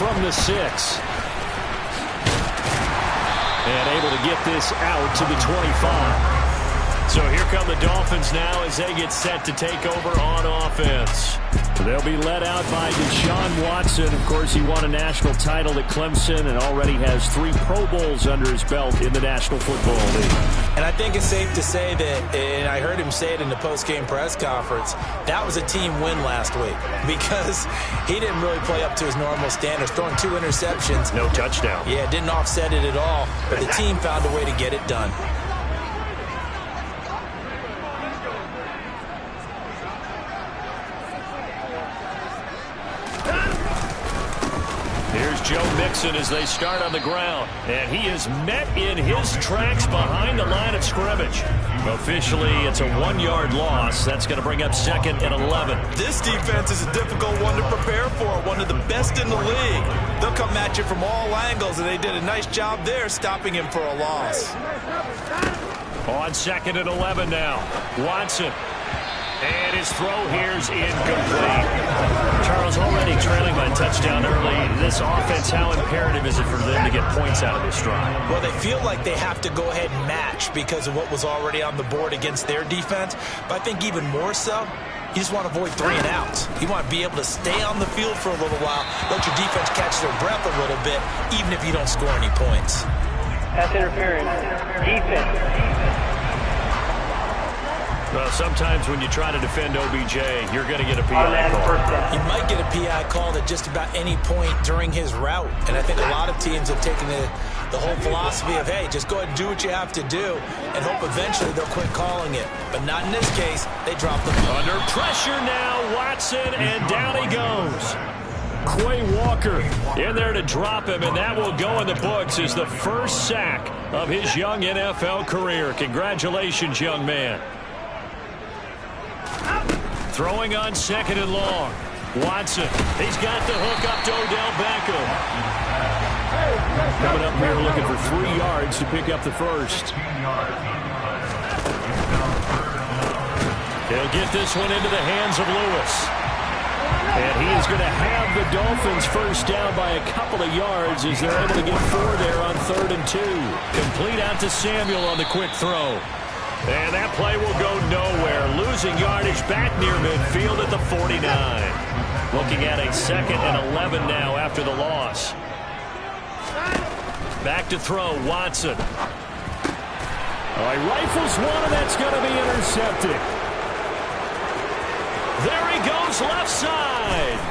from the 6. And able to get this out to the 25. So here come the Dolphins now as they get set to take over on offense. They'll be led out by Deshaun Watson. Of course, he won a national title at Clemson and already has 3 Pro Bowls under his belt in the National Football League. And I think it's safe to say that, and I heard him say it in the post-game press conference, that was a team win last week because he didn't really play up to his normal standards, throwing 2 interceptions. No touchdown. Yeah, didn't offset it at all, but the team found a way to get it done. Joe Mixon as they start on the ground. And he is met in his tracks behind the line of scrimmage. Officially, it's a 1-yard loss. That's going to bring up 2nd and 11. This defense is a difficult one to prepare for, one of the best in the league. They'll come at you from all angles, and they did a nice job there stopping him for a loss. On 2nd and 11 now. Watson. And his throw here is incomplete. Charles, already trailing by a touchdown early. This offense, how imperative is it for them to get points out of this drive? Well, they feel like they have to go ahead and match because of what was already on the board against their defense. But I think even more so, you just want to avoid 3 and outs. You want to be able to stay on the field for a little while, let your defense catch their breath a little bit, even if you don't score any points. Pass interference. Defense. Well, sometimes when you try to defend OBJ, you're going to get a PI call. You might get a PI call at just about any point during his route. And I think a lot of teams have taken the whole philosophy of, hey, just go ahead and do what you have to do and hope eventually they'll quit calling it. But not in this case. They dropped the ball. Under pressure now, Watson, and down he goes. Quay Walker in there to drop him, and that will go in the books as the first sack of his young NFL career. Congratulations, young man. Throwing on 2nd and long. Watson. He's got the hook up to Odell Beckham. Coming up here looking for 3 yards to pick up the first. He'll get this one into the hands of Lewis. And he is going to have the Dolphins first down by a couple of yards as they're able to get 4 there on 3rd and 2. Complete out to Samuel on the quick throw. And that play will go nowhere. Losing yardage back near midfield at the 49. Looking at a 2nd and 11 now after the loss. Back to throw, Watson. He rifles one, and that's going to be intercepted. There he goes, left side.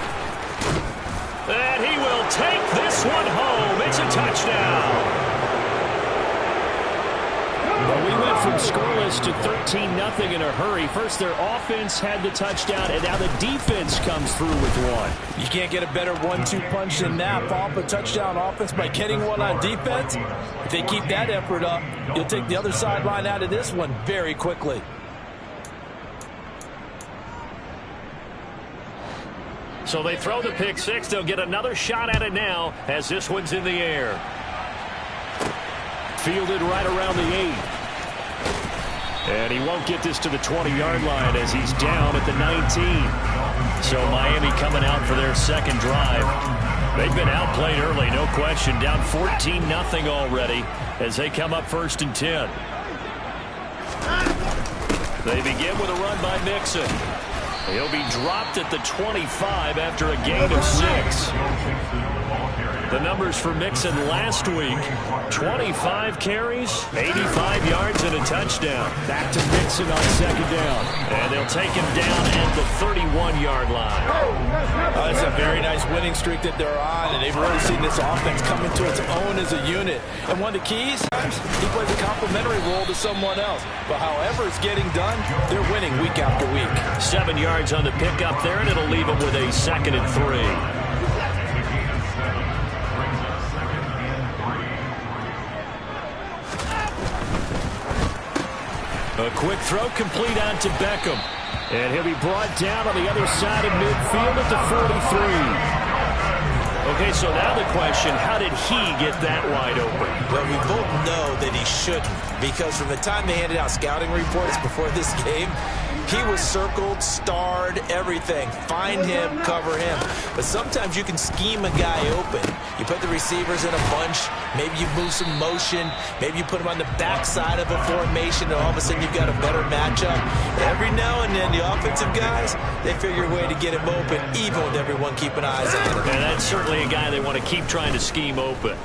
And he will take this one home. It's a touchdown. Well, we went from scoreless to 13-0 in a hurry. First, their offense had the touchdown, and now the defense comes through with one. You can't get a better 1-2 punch than that. Follow up a touchdown offense by getting one on defense. If they keep that effort up, you'll take the other sideline out of this one very quickly. So they throw the pick 6. They'll get another shot at it now as this one's in the air. Fielded right around the 8. And he won't get this to the 20-yard line as he's down at the 19. So Miami coming out for their 2nd drive. They've been outplayed early, no question. Down 14-0 already as they come up 1st and 10. They begin with a run by Mixon. He'll be dropped at the 25 after a gain of 6. The numbers for Mixon last week, 25 carries, 85 yards, and a touchdown. Back to Mixon on 2nd down. And they'll take him down at the 31-yard line. It's a very nice winning streak that they're on, and they've really seen this offense come into its own as a unit. And one of the keys, he plays a complementary role to someone else. But however it's getting done, they're winning week after week. 7 yards on the pickup there, and it'll leave them with a 2nd and 3. A quick throw complete out to Beckham. And he'll be brought down on the other side of midfield at the 43. Okay, so now the question, how did he get that wide open? Well, we both know that he shouldn't, because from the time they handed out scouting reports before this game, He was circled, starred, everything. Find him, cover him. But sometimes you can scheme a guy open. You put the receivers in a bunch. Maybe you move some motion. Maybe you put them on the backside of a formation, and all of a sudden you've got a better matchup. Every now and then, the offensive guys, they figure a way to get him open, even with everyone keeping eyes on him. And that's certainly a guy they want to keep trying to scheme open.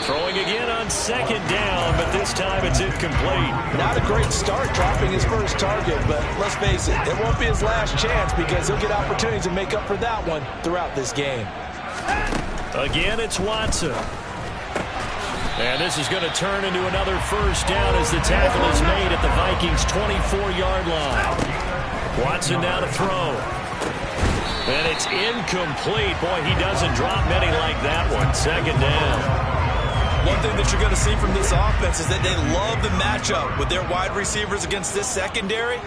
Throwing again on second down, but this time it's incomplete. Not a great start dropping his first target, but let's face it, it won't be his last chance because he'll get opportunities to make up for that one throughout this game. Again, it's Watson. And this is going to turn into another first down as the tackle is made at the Vikings' 24-yard line. Watson now to throw. And it's incomplete. Boy, he doesn't drop many like that one. Second down. One thing that you're going to see from this offense is that they love the matchup with their wide receivers against this secondary.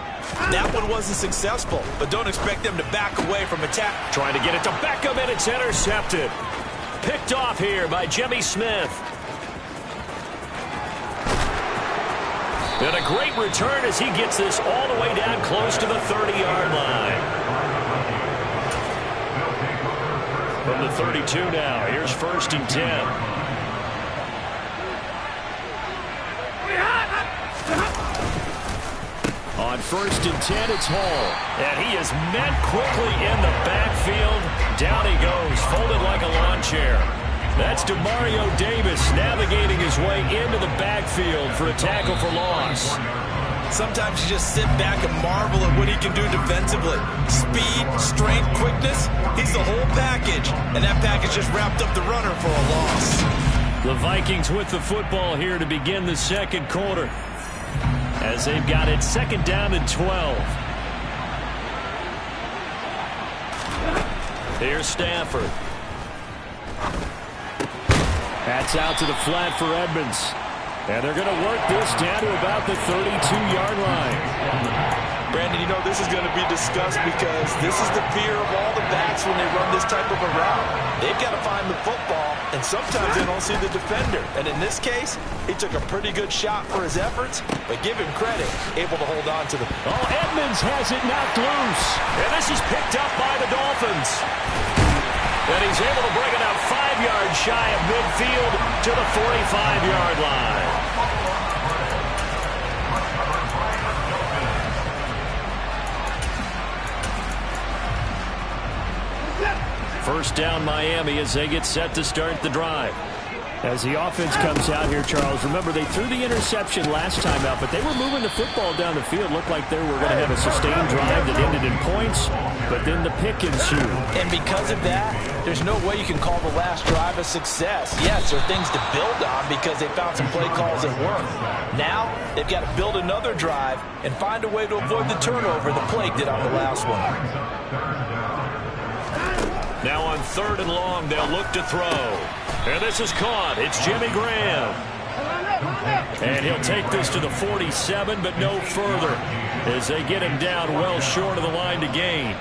That one wasn't successful, but don't expect them to back away from attack. Trying to get it to Beckham, and it's intercepted. Picked off here by Jimmy Smith. And a great return as he gets this all the way down close to the 30-yard line. From the 32 now, here's 1st and 10. On 1st and 10, it's Hall. And he is met quickly in the backfield. Down he goes, folded like a lawn chair. That's DeMario Davis navigating his way into the backfield for a tackle for loss. Sometimes you just sit back and marvel at what he can do defensively. Speed, strength, quickness, he's the whole package. And that package just wrapped up the runner for a loss. The Vikings with the football here to begin the second quarter, as they've got it 2nd down and 12. Here's Stafford. That's out to the flat for Edmonds. And they're going to work this down to about the 32-yard line. Brandon, you know this is going to be discussed because this is the fear of all the backs when they run this type of a route. They've got to find the football, and sometimes they don't see the defender. And in this case, he took a pretty good shot for his efforts, but give him credit, able to hold on to the... Oh, Edmonds has it knocked loose. And this is picked up by the Dolphins. And he's able to bring it out 5 yards shy of midfield to the 45-yard line. First down Miami as they get set to start the drive. As the offense comes out here, Charles, remember they threw the interception last time out, but they were moving the football down the field. Looked like they were going to have a sustained drive that ended in points, but then the pick ensued. And because of that, there's no way you can call the last drive a success. Yes, there are things to build on because they found some play calls that work. Now, they've got to build another drive and find a way to avoid the turnover the play did on the last one. Now on 3rd and long, they'll look to throw. And this is caught. It's Jimmy Graham. And he'll take this to the 47, but no further as they get him down well short of the line to gain.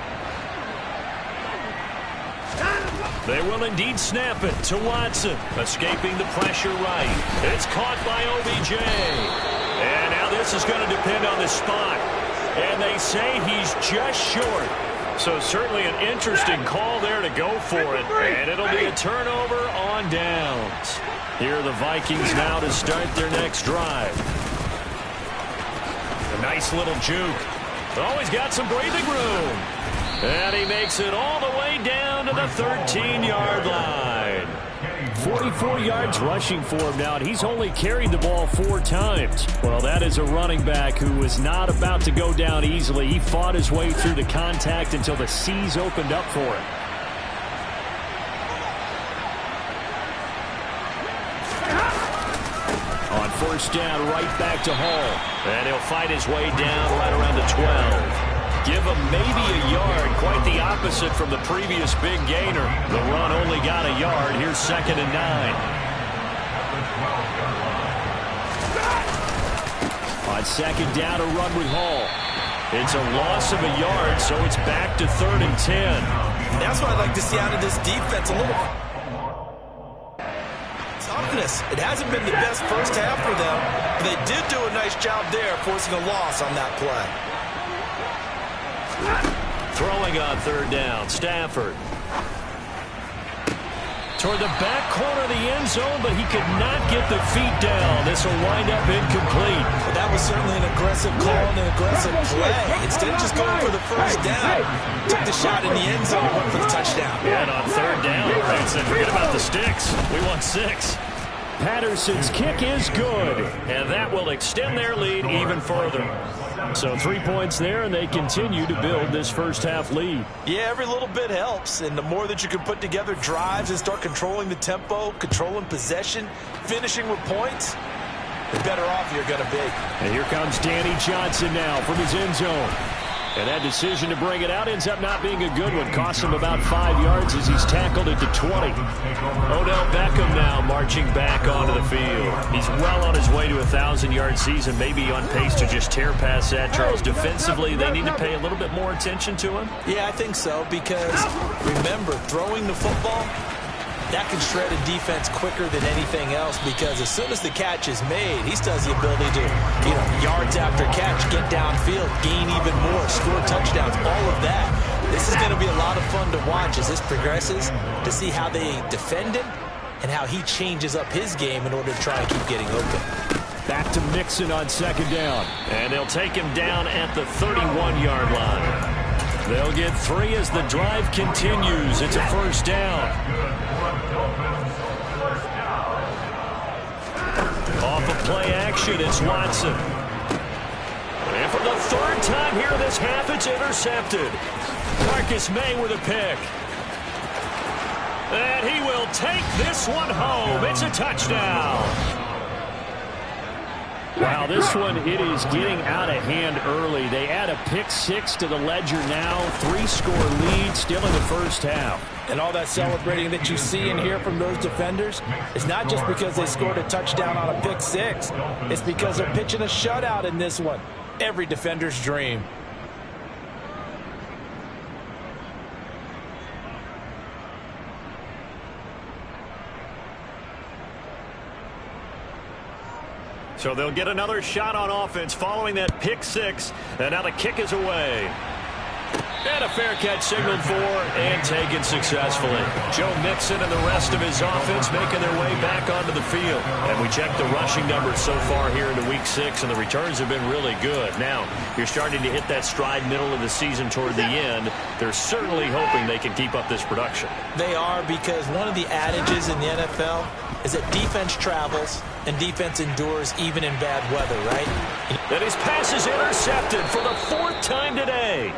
They will indeed snap it to Watson, escaping the pressure right. It's caught by OBJ. And now this is going to depend on the spot. And they say he's just short. So certainly an interesting call there to go for it. And it'll be a turnover on downs. Here are the Vikings now to start their next drive. A nice little juke. Oh, he's got some breathing room. And he makes it all the way down to the 13-yard line. 44 yards rushing for him now, and he's only carried the ball 4 times. Well, that is a running back who was not about to go down easily. He fought his way through the contact until the seas opened up for him. On 1st down, right back to Hall. And he'll fight his way down right around the 12. Give him maybe a yard, quite the opposite from the previous big gainer. The run only got a yard. Here's 2nd and 9. On 2nd down, a run with Hall. It's a loss of a yard, so it's back to 3rd and 10. That's what I'd like to see out of this defense. A little toughness honest, it hasn't been the best first half for them, but they did do a nice job there forcing a loss on that play. Throwing on third down, Stafford. Toward the back corner of the end zone, but he could not get the feet down. This will wind up incomplete. Well, that was certainly an aggressive call and an aggressive play. Instead of just going for the first down, took the shot in the end zone and went for the touchdown. And on third down, Brad said, forget about the sticks. We want 6. Patterson's kick is good, and that will extend their lead even further. So 3 points there, and they continue to build this first half lead. Yeah, every little bit helps, and the more that you can put together drives and start controlling the tempo, controlling possession, finishing with points, the better off you're going to be. And here comes Danny Johnson now from his end zone. And that decision to bring it out ends up not being a good one. Costs him about 5 yards as he's tackled at the 20. Odell Beckham now marching back onto the field. He's well on his way to a 1,000-yard season, maybe on pace to just tear past that. Charles, defensively, they need to pay a little bit more attention to him? Yeah, I think so, because remember, throwing the football, that can shred a defense quicker than anything else, because as soon as the catch is made, he still has the ability to, yards after catch, get downfield, gain even more, score touchdowns, all of that. This is going to be a lot of fun to watch as this progresses, to see how they defend him and how he changes up his game in order to try and keep getting open. Back to Mixon on second down. And they'll take him down at the 31-yard line. They'll get 3 as the drive continues. It's a first down. Off of play action, it's Watson. And for the 3rd time here this half, it's intercepted. Marcus May with a pick. And he will take this one home. It's a touchdown. Wow, this one, it is getting out of hand early. They add a pick 6 to the ledger now. 3-score lead still in the first half. And all that celebrating that you see and hear from those defenders is not just because they scored a touchdown on a pick 6. It's because they're pitching a shutout in this one. Every defender's dream. So they'll get another shot on offense following that pick 6. And now the kick is away. And a fair catch signaled for and taken successfully. Joe Mixon and the rest of his offense making their way back onto the field. And we checked the rushing numbers so far here into week 6, and the returns have been really good. Now, you're starting to hit that stride middle of the season toward the end. They're certainly hoping they can keep up this production. They are, because one of the adages in the NFL is that defense travels and defense endures even in bad weather, right? And his pass is intercepted for the 4th time today.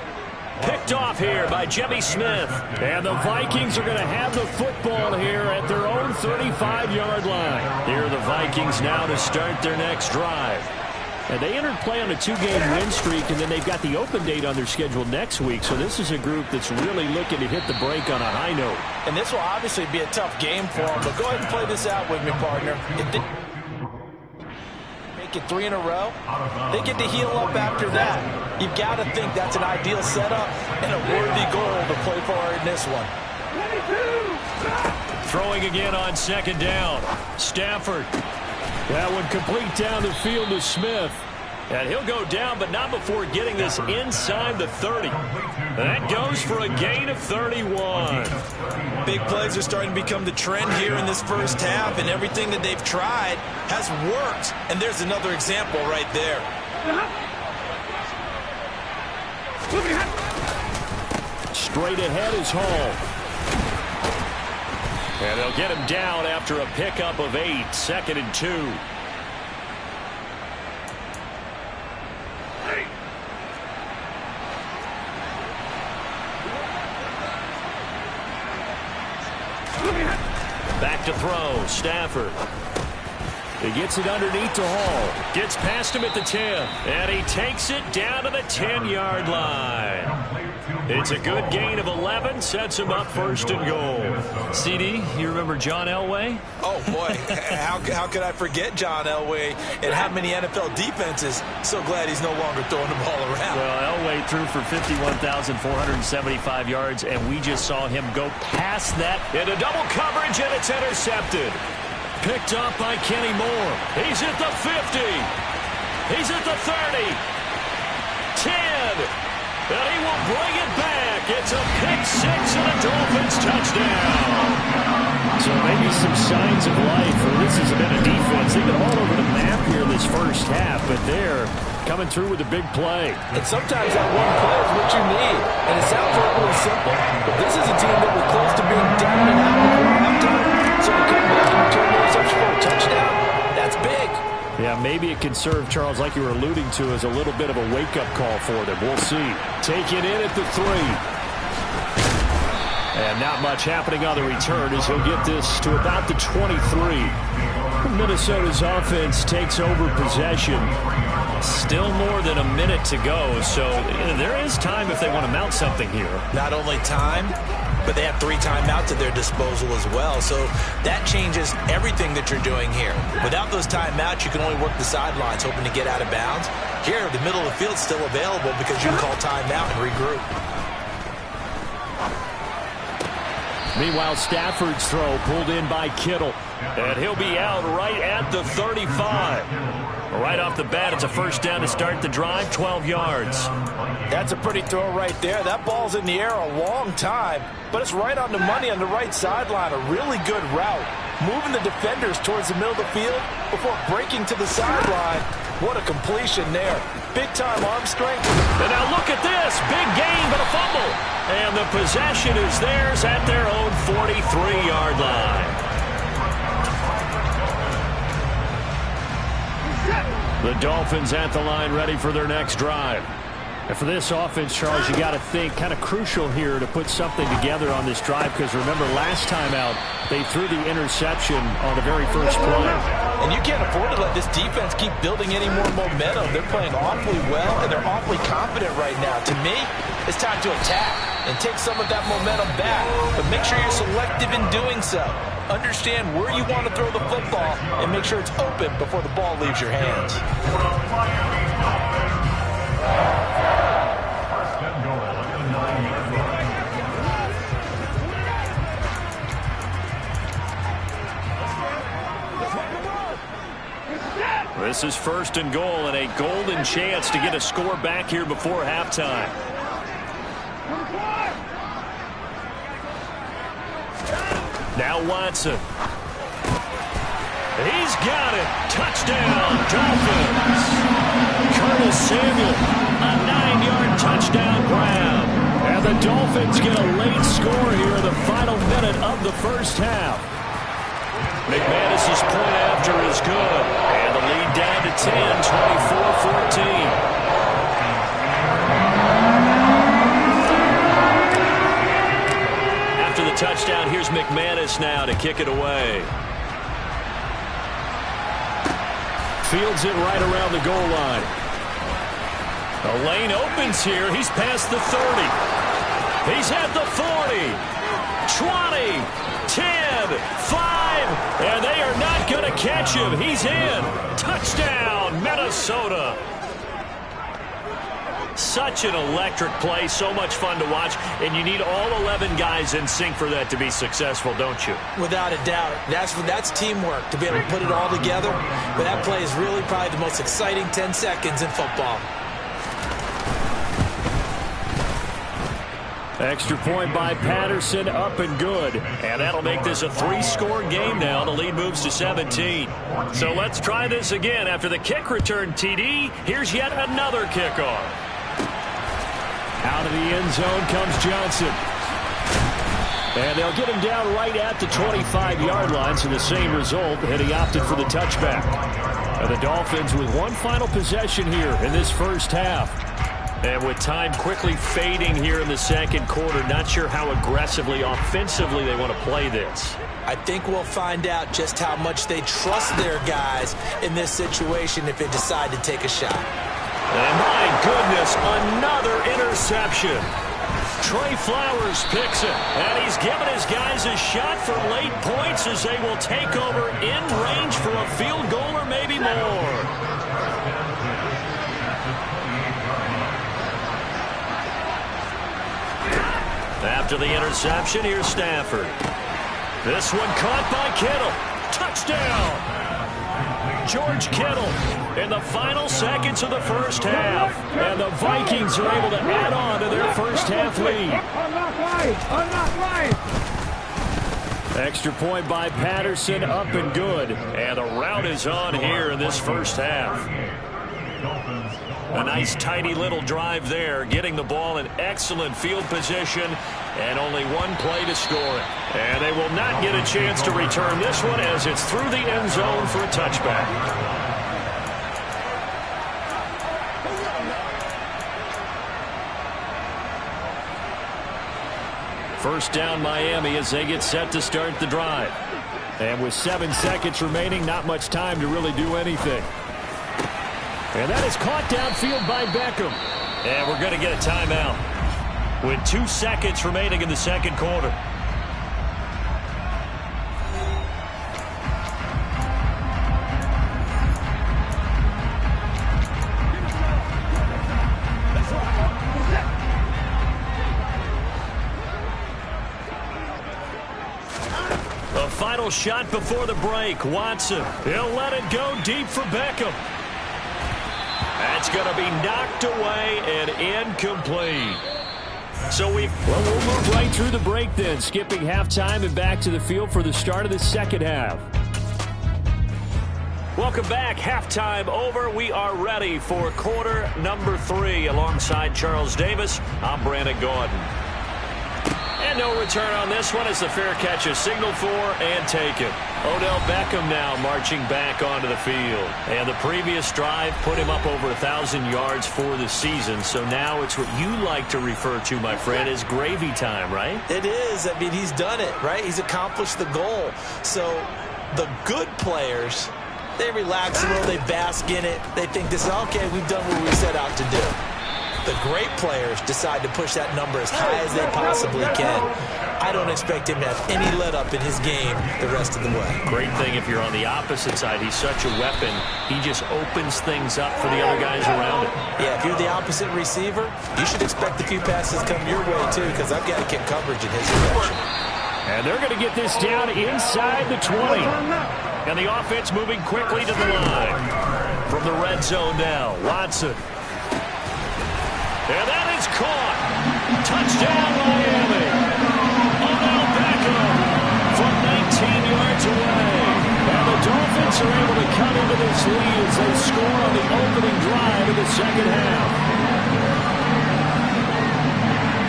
Picked off here by Jimmy Smith. And the Vikings are going to have the football here at their own 35-yard line. Here are the Vikings now to start their next drive. And they entered play on a 2-game win streak, and then they've got the open date on their schedule next week. So this is a group that's really looking to hit the break on a high note. And this will obviously be a tough game for them, but go ahead and play this out with me, partner. Get 3 in a row, they get to heal up after that. You've got to think that's an ideal setup and a worthy goal to play for in this one. Throwing again on second down. Stafford. That one complete down the field to Smith. And he'll go down, but not before getting this inside the 30. That goes for a gain of 31. Big plays are starting to become the trend here in this first half, and everything that they've tried has worked. And there's another example right there. Straight ahead is Hall. And they'll get him down after a pickup of 8, 2nd and 2. Back to throw, Stafford. He gets it underneath to Hall. Gets past him at the 10. And he takes it down to the 10-yard line. It's a good gain of 11. Sets him up 1st and goal. CD, you remember John Elway? Oh, boy. how could I forget John Elway and how many NFL defenses? So glad he's no longer throwing the ball around. Well, Elway threw for 51,475 yards, and we just saw him go past that into double coverage, and it's intercepted. Picked up by Kenny Moore. He's at the 50. He's at the 30. 10. And he will bring it back. It's a pick six and a Dolphins touchdown. So maybe some signs of life. This has been a defense. They've been all over the map here this first half, but they're coming through with a big play. And sometimes that one play is what you need. And it sounds really simple, but this is a team that was close to being down and out before halftime. So to come back and return the interception for a touchdown, that's big. Yeah, maybe it can serve, Charles, like you were alluding to, as a little bit of a wake-up call for them. We'll see. Take it in at the 3. And not much happening on the return as he'll get this to about the 23. Minnesota's offense takes over possession. Still more than a minute to go, so there is time if they want to mount something here. Not only time, but they have 3 timeouts at their disposal as well. So that changes everything that you're doing here. Without those timeouts, you can only work the sidelines, hoping to get out of bounds. Here, the middle of the field's still available because you can call timeout and regroup. Meanwhile, Stafford's throw pulled in by Kittle. And he'll be out right at the 35. Right off the bat, it's a first down to start the drive, 12 yards. That's a pretty throw right there. That ball's in the air a long time, but it's right on the money on the right sideline. A really good route. Moving the defenders towards the middle of the field before breaking to the sideline. What a completion there. Big-time arm strength. And now look at this. Big gain, but a fumble. And the possession is theirs at their own 43-yard line. The Dolphins at the line ready for their next drive. And for this offense, Charles, you got to think kind of crucial here to put something together on this drive, because remember last time out they threw the interception on the very first play. And you can't afford to let this defense keep building any more momentum. They're playing awfully well, and they're awfully confident right now. To me, it's time to attack and take some of that momentum back. But make sure you're selective in doing so. Understand where you want to throw the football and make sure it's open before the ball leaves your hands. This is first and goal, and a golden chance to get a score back here before halftime. Now Watson. He's got it. Touchdown, Dolphins. Curtis Samuel, a 9-yard touchdown grab. And the Dolphins get a late score here in the final minute of the first half. McManus's point after is good. And the lead down to 10, 24-14. After the touchdown, here's McManus now to kick it away. Fields it right around the goal line. The lane opens here. He's past the 30. He's at the 40. 20. 10. 5. And they are not going to catch him. He's in. Touchdown, Minnesota. Such an electric play, so much fun to watch, and you need all 11 guys in sync for that to be successful, don't you? Without a doubt. That's teamwork, to be able to put it all together. But that play is really probably the most exciting 10 seconds in football. Extra point by Patterson, up and good. And that'll make this a 3-score game now. The lead moves to 17. So let's try this again. After the kick return TD, here's yet another kickoff. Out of the end zone comes Johnson. And they'll get him down right at the 25-yard line, so the same result, and he opted for the touchback. And the Dolphins with one final possession here in this first half. And with time quickly fading here in the second quarter, not sure how aggressively, offensively they want to play this. I think we'll find out just how much they trust their guys in this situation if they decide to take a shot. And my goodness, another interception. Trey Flowers picks it, and he's given his guys a shot for late points as they will take over in range for a field goal or maybe more. After the interception, here's Stafford. This one caught by Kittle. Touchdown! George Kittle in the final seconds of the first half. And the Vikings are able to add on to their first half lead. Extra point by Patterson, up and good. And the rout is on here in this first half. A nice tidy little drive there, getting the ball in excellent field position, and only one play to score it. And they will not get a chance to return this one as it's through the end zone for a touchback. First down Miami as they get set to start the drive. And with 7 seconds remaining, not much time to really do anything. And that is caught downfield by Beckham. And we're going to get a timeout with 2 seconds remaining in the second quarter. The final shot before the break. Watson, he'll let it go deep for Beckham. That's going to be knocked away and incomplete. So we'll move right through the break then, skipping halftime and back to the field for the start of the second half. Welcome back. Halftime over. We are ready for quarter number 3 alongside Charles Davis. I'm Brandon Gordon. And no return on this one as the fair catch is signaled for and taken. Odell Beckham now marching back onto the field. And the previous drive put him up over 1,000 yards for the season. So now it's what you like to refer to, my friend, as gravy time, right? It is. I mean, he's done it, right? He's accomplished the goal. So the good players, they relax a little, they bask in it. They think this is, okay, we've done what we set out to do. The great players decide to push that number as high as they possibly can. I don't expect him to have any let-up in his game the rest of the way. Great thing if you're on the opposite side. He's such a weapon. He just opens things up for the other guys around him. Yeah, if you're the opposite receiver, you should expect a few passes come your way, too, because I've got to get coverage in his direction. And they're going to get this down inside the 20. And the offense moving quickly to the line. From the red zone now, Watson. And that is caught. Touchdown, Miami. Odell Beckham from 19 yards away. And the Dolphins are able to cut into this lead as they score on the opening drive of the second half.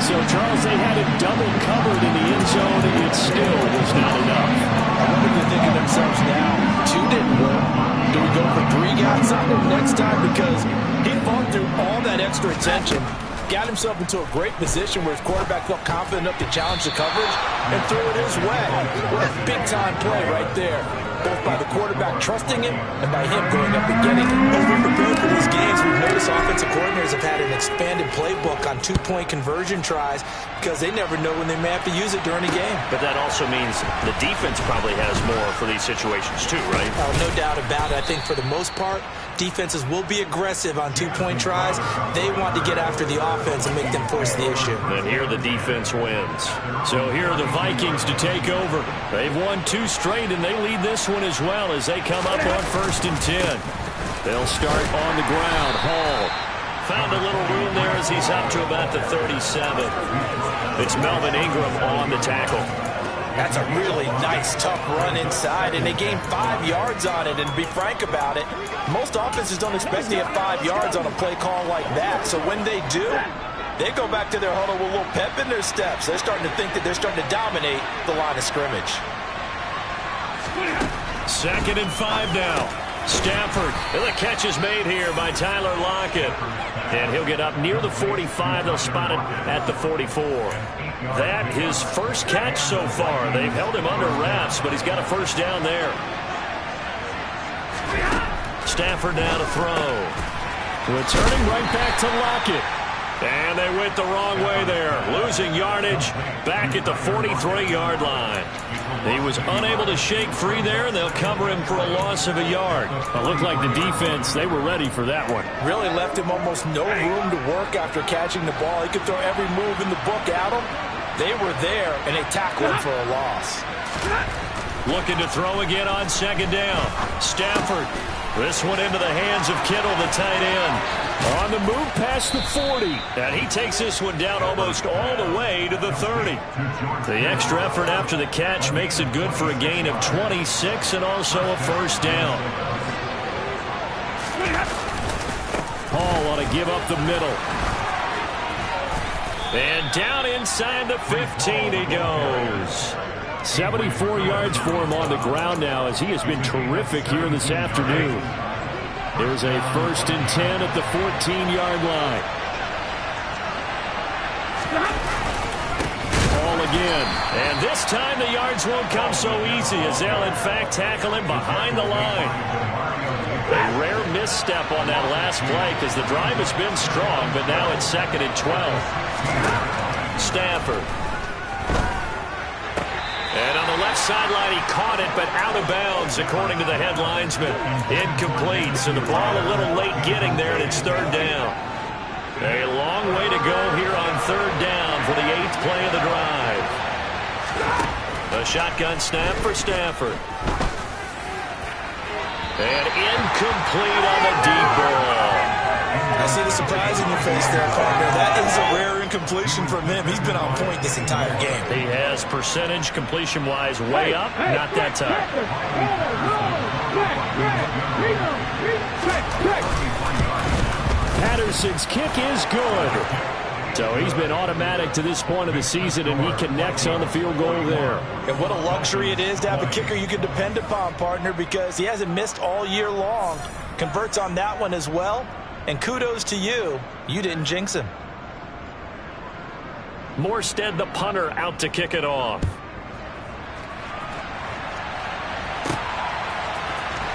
So, Charles, they had it double covered in the end zone. It still was not enough. I wonder if they're thinking to themselves now, 2 didn't work. Do we go for 3 guys on him next time? Because he fought through all that extra attention, got himself into a great position where his quarterback felt confident enough to challenge the coverage and threw it his way. What a big-time play right there, both by the quarterback trusting him and by him going up and getting it. As we prepare for these games, we've noticed offensive coordinators have had an expanded playbook on 2-point conversion tries because they never know when they may have to use it during a game. But that also means the defense probably has more for these situations too, right? Oh, no doubt about it. I think for the most part, defenses will be aggressive on 2-point tries. They want to get after the offense and make them force the issue. And here the defense wins. So here are the Vikings to take over. They've won 2 straight, and they lead this one as well as they come up on 1st and 10. They'll start on the ground. Hall found a little room there as he's up to about the 37. It's Melvin Ingram on the tackle. That's a really nice, tough run inside, and they gained 5 yards on it. And to be frank about it, most offenses don't expect to get 5 yards on a play call like that. So when they do, they go back to their huddle with a little pep in their steps. They're starting to think that they're starting to dominate the line of scrimmage. 2nd and 5 now. Stafford. And the catch is made here by Tyler Lockett. And he'll get up near the 45. They'll spot it at the 44. That his first catch so far. They've held him under wraps, but he's got a first down there. Stafford now to throw. Returning right back to Lockett. And they went the wrong way there. Losing yardage back at the 43-yard line. He was unable to shake free there, and they'll cover him for a loss of a yard. It looked like the defense, they were ready for that one. Really left him almost no room to work after catching the ball. He could throw every move in the book at him. They were there, and they tackled him for a loss. Looking to throw again on second down. Stafford. This one into the hands of Kittle, the tight end. On the move past the 40. And he takes this one down almost all the way to the 30. The extra effort after the catch makes it good for a gain of 26 and also a first down. Paul on a give up the middle. And down inside the 15 he goes. 74 yards for him on the ground now as he has been terrific here this afternoon. There's a 1st and 10 at the 14-yard line. Ball again. And this time the yards won't come so easy as they'll in fact tackle him behind the line. A rare misstep on that last play because the drive has been strong, but now it's 2nd and 12. Stafford. And on the left sideline, he caught it, but out of bounds, according to the head linesman. Incomplete, so the ball a little late getting there, and it's 3rd down. A long way to go here on 3rd down for the 8th play of the drive. A shotgun snap for Stafford. And incomplete on the deep ball. I see the surprise in your face there, partner. That is a rare incompletion from him. He's been on point this entire game. He has percentage completion-wise way up. Not that time. Patterson's kick is good. So he's been automatic to this point of the season, and he connects on the field goal there. And what a luxury it is to have a kicker you can depend upon, partner, because he hasn't missed all year long. Converts on that one as well. And kudos to you. You didn't jinx him. Morstead, the punter, out to kick it off.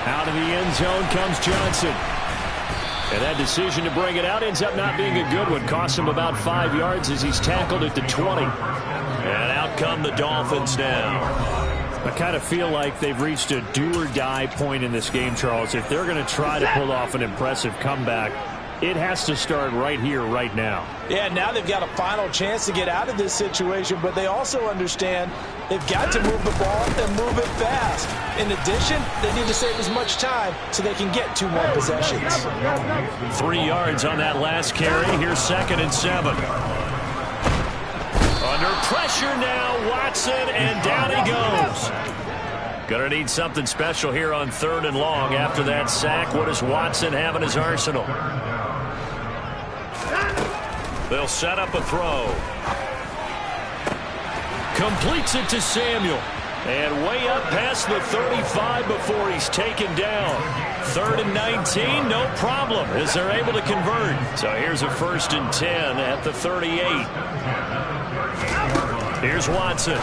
Out of the end zone comes Johnson. And that decision to bring it out ends up not being a good one. Costs him about 5 yards as he's tackled at the 20. And out come the Dolphins now. I kind of feel like they've reached a do-or-die point in this game, Charles. If they're going to try to pull off an impressive comeback, it has to start right here, right now. Yeah, now they've got a final chance to get out of this situation, but they also understand they've got to move the ball and move it fast. In addition, they need to save as much time so they can get 2 more possessions. 3 yards on that last carry. Here's 2nd and 7. Under pressure now, Watson, and down he goes. Gonna need something special here on 3rd and long. After that sack, what does Watson have in his arsenal? They'll set up a throw. Completes it to Samuel. And way up past the 35 before he's taken down. 3rd and 19, no problem, as they're able to convert. So here's a 1st and 10 at the 38. Here's Watson.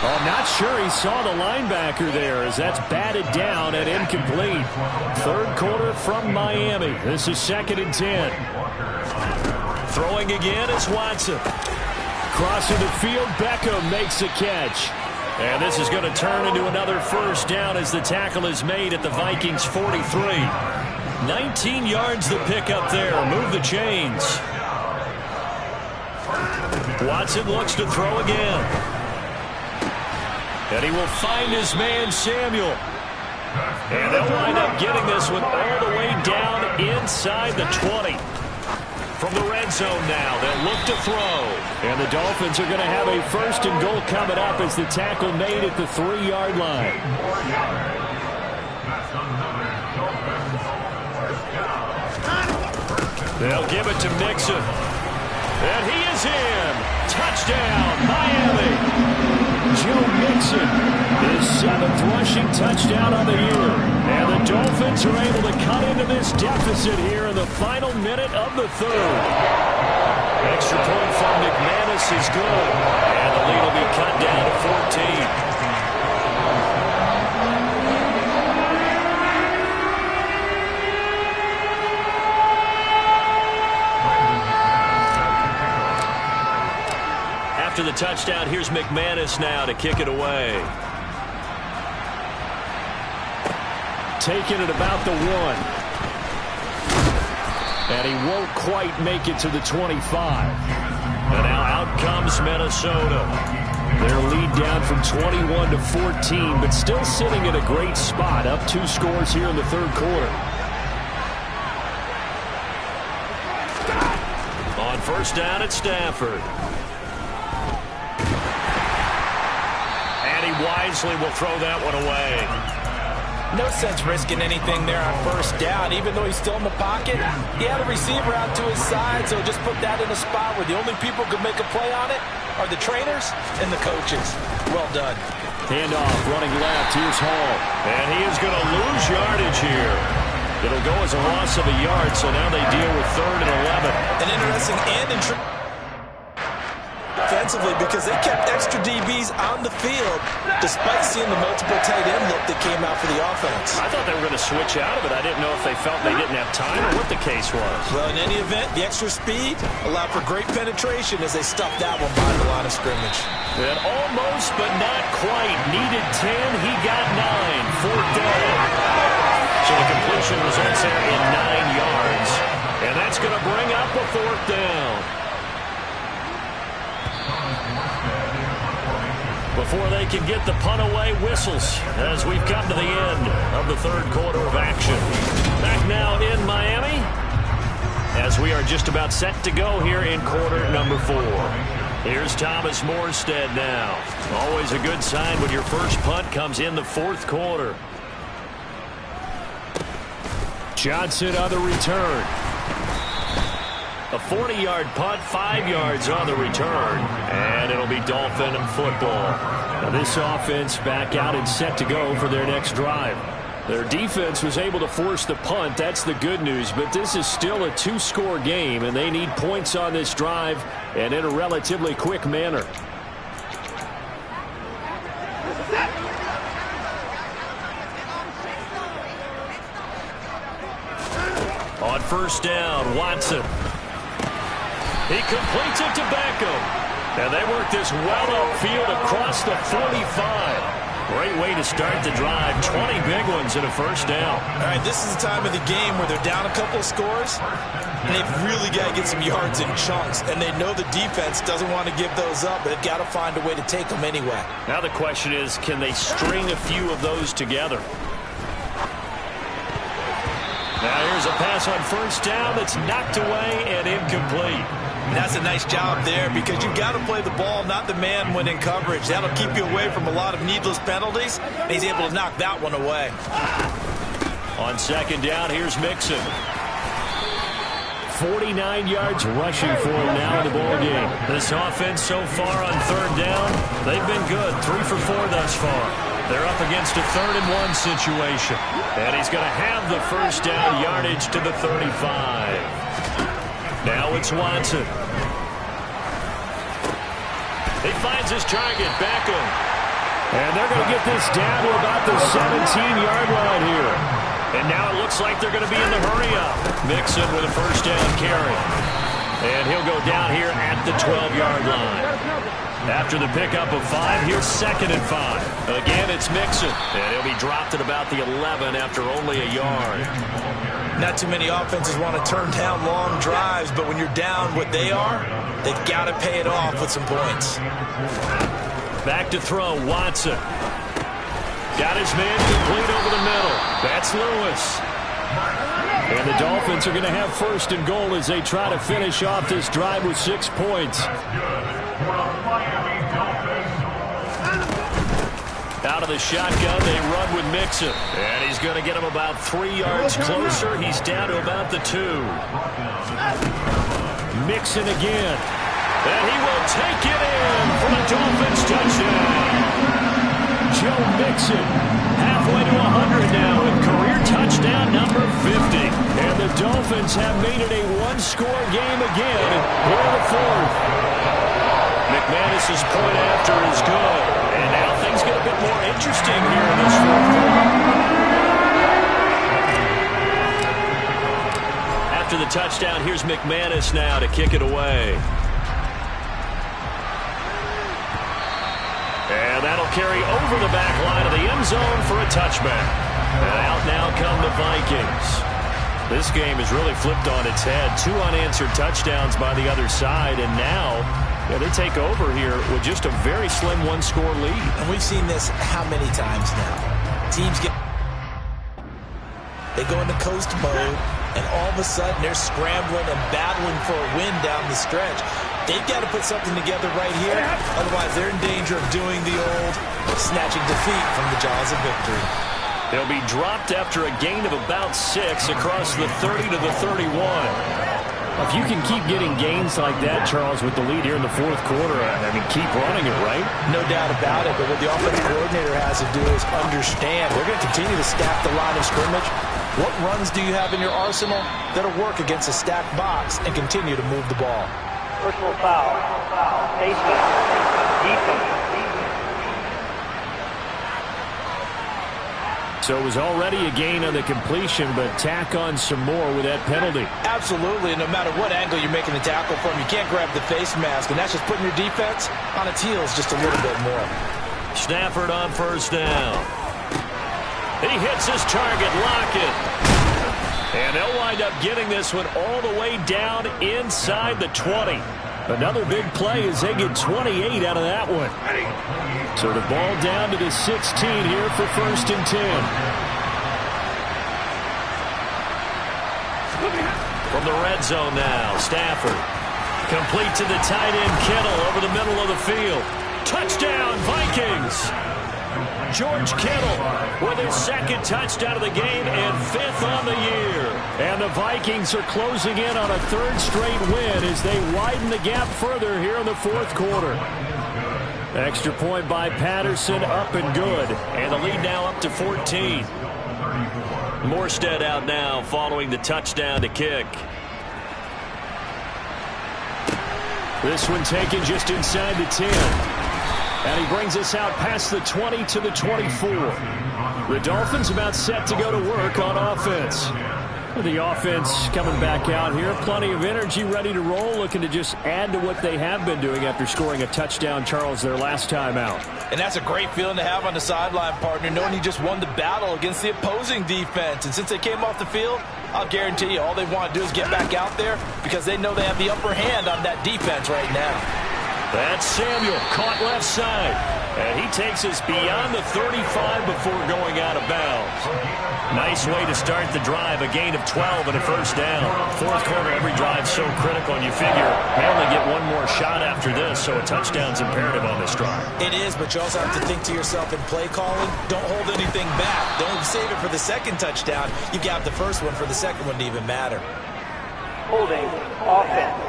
Oh, not sure he saw the linebacker there as that's batted down and incomplete. 3rd quarter from Miami. This is 2nd and 10. Throwing again is Watson. Crossing the field, Beckham makes the catch. And this is going to turn into another 1st down as the tackle is made at the Vikings 43. 19 yards the pick up there. Move the chains. Watson looks to throw again. And he will find his man, Samuel. And they'll wind up getting this one all the way down inside the 20. From the red zone now, they'll look to throw. And the Dolphins are going to have a 1st and goal coming up as the tackle made at the 3-yard line. They'll give it to Mixon. And he is in. Touchdown, Miami. Joe Mixon, his 7th rushing touchdown on the year. And the Dolphins are able to cut into this deficit here in the final minute of the 3rd. Extra point from McManus is good. And the lead will be cut down to 14. After the touchdown, here's McManus now to kick it away. Taking it about the 1. And he won't quite make it to the 25. And now out comes Minnesota. Their lead down from 21 to 14, but still sitting in a great spot, up 2 scores here in the third quarter. On first down at Stafford. And he wisely will throw that one away. No sense risking anything there on first down. Even though he's still in the pocket, he had a receiver out to his side, so just put that in a spot where the only people who can make a play on it are the trainers and the coaches. Well done. Handoff, running left. Here's Hall. And he is going to lose yardage here. It'll go as a loss of a yard, so now they deal with 3rd and 11. An interesting and defensively because they kept extra DBs on the field despite seeing the multiple tight end look that came out for the offense. I thought they were going to switch out of it. I didn't know if they felt they didn't have time or what the case was. Well, in any event, the extra speed allowed for great penetration as they stuffed that one behind the line of scrimmage. And almost, but not quite. Needed 10. He got 9. 4th down. So the completion results there in 9 yards. And that's going to bring up a 4th down. Before they can get the punt away, whistles as we've come to the end of the third quarter of action. Back now in Miami as we are just about set to go here in quarter number 4. Here's Thomas Morstead now. Always a good sign when your first punt comes in the 4th quarter. Johnson on the return. A 40-yard punt, 5 yards on the return, and it'll be Dolphin football. Now this offense back out and set to go for their next drive. Their defense was able to force the punt. That's the good news, but this is still a 2-score game, and they need points on this drive and in a relatively quick manner. On first down, Watson. He completes it to Beckham. And they work this well upfield across the 45. Great way to start the drive. 20 big ones in a first down. All right, this is the time of the game where they're down a couple of scores, and they've really got to get some yards in chunks. And they know the defense doesn't want to give those up, but they've got to find a way to take them anyway. Now the question is, can they string a few of those together? Now here's a pass on first down that's knocked away and incomplete. And that's a nice job there because you've got to play the ball, not the man when in coverage. That'll keep you away from a lot of needless penalties, and he's able to knock that one away. On second down, here's Mixon. 49 yards rushing for him now in the ball game. This offense so far on third down, they've been good. 3 for 4 thus far. They're up against a 3rd and 1 situation. And he's going to have the first down yardage to the 35. Now it's Watson. He finds his target, Beckham. And they're going to get this down to about the 17-yard line here. And now it looks like they're going to be in the hurry-up. Mixon with a first down carry. And he'll go down here at the 12-yard line. After the pickup of 5, here's 2nd and 5. Again, it's Mixon. And he'll be dropped at about the 11 after only a yard. Not too many offenses want to turn down long drives, but when you're down what they are, they've got to pay it off with some points. Back to throw, Watson. Got his man complete over the middle. That's Lewis. And the Dolphins are going to have first and goal as they try to finish off this drive with 6 points. Out of the shotgun, they run with Mixon. And he's going to get him about 3 yards closer. He's down to about the 2. Mixon again. And he will take it in for the Dolphins touchdown. Joe Mixon halfway to 100 now with career touchdown number 50. And the Dolphins have made it a 1-score game again here in the 4th. McManus's point after is good. And now things get a bit more interesting here in this 4th quarter. After the touchdown, here's McManus now to kick it away. And that'll carry over the back line of the end zone for a touchback. And out now come the Vikings. This game is really flipped on its head. 2 unanswered touchdowns by the other side, and now Yeah, they take over here with just a very slim one-score lead. And we've seen this how many times now? Teams they go into coast mode, and all of a sudden they're scrambling and battling for a win down the stretch. They've got to put something together right here. Otherwise, they're in danger of doing the old snatching defeat from the jaws of victory. They'll be dropped after a gain of about 6 across the 30 to the 31. If you can keep getting gains like that, Charles, with the lead here in the fourth quarter, I mean, keep running it, right? No doubt about it, but what the offensive coordinator has to do is understand they're going to continue to stack the line of scrimmage. What runs do you have in your arsenal that'll work against a stacked box and continue to move the ball? Personal foul. Safety. Defense. So it was already a gain on the completion, but tack on some more with that penalty. Absolutely, and no matter what angle you're making the tackle from, you can't grab the face mask, and that's just putting your defense on its heels just a little bit more. Stafford on first down. He hits his target, Lockett. And they'll wind up getting this one all the way down inside the 20. Another big play as they get 28 out of that one. So the ball down to the 16 here for 1st and 10. From the red zone now, Stafford. Complete to the tight end, Kittle, over the middle of the field. Touchdown, Vikings! George Kittle with his 2nd touchdown of the game and 5th on the year. And the Vikings are closing in on a 3rd straight win as they widen the gap further here in the 4th quarter. Extra point by Patterson, up and good. And the lead now up to 14. Morstead out now following the touchdown to kick. This one taken just inside the 10. And he brings us out past the 20 to the 24. The Dolphins about set to go to work on offense. The offense coming back out here. Plenty of energy, ready to roll, looking to just add to what they have been doing after scoring a touchdown, Charles, their last time out. And that's a great feeling to have on the sideline, partner, knowing you just won the battle against the opposing defense. And since they came off the field, I'll guarantee you all they want to do is get back out there because they know they have the upper hand on that defense right now. That's Samuel, caught left side. And he takes us beyond the 35 before going out of bounds. Nice way to start the drive, a gain of 12 and a 1st down. 4th quarter, every drive so critical, and you figure they only get one more shot after this, so a touchdown's imperative on this drive. It is, but you also have to think to yourself in play calling, don't hold anything back. Don't save it for the 2nd touchdown. You've got the 1st one for the 2nd one to even matter. Holding. Offense.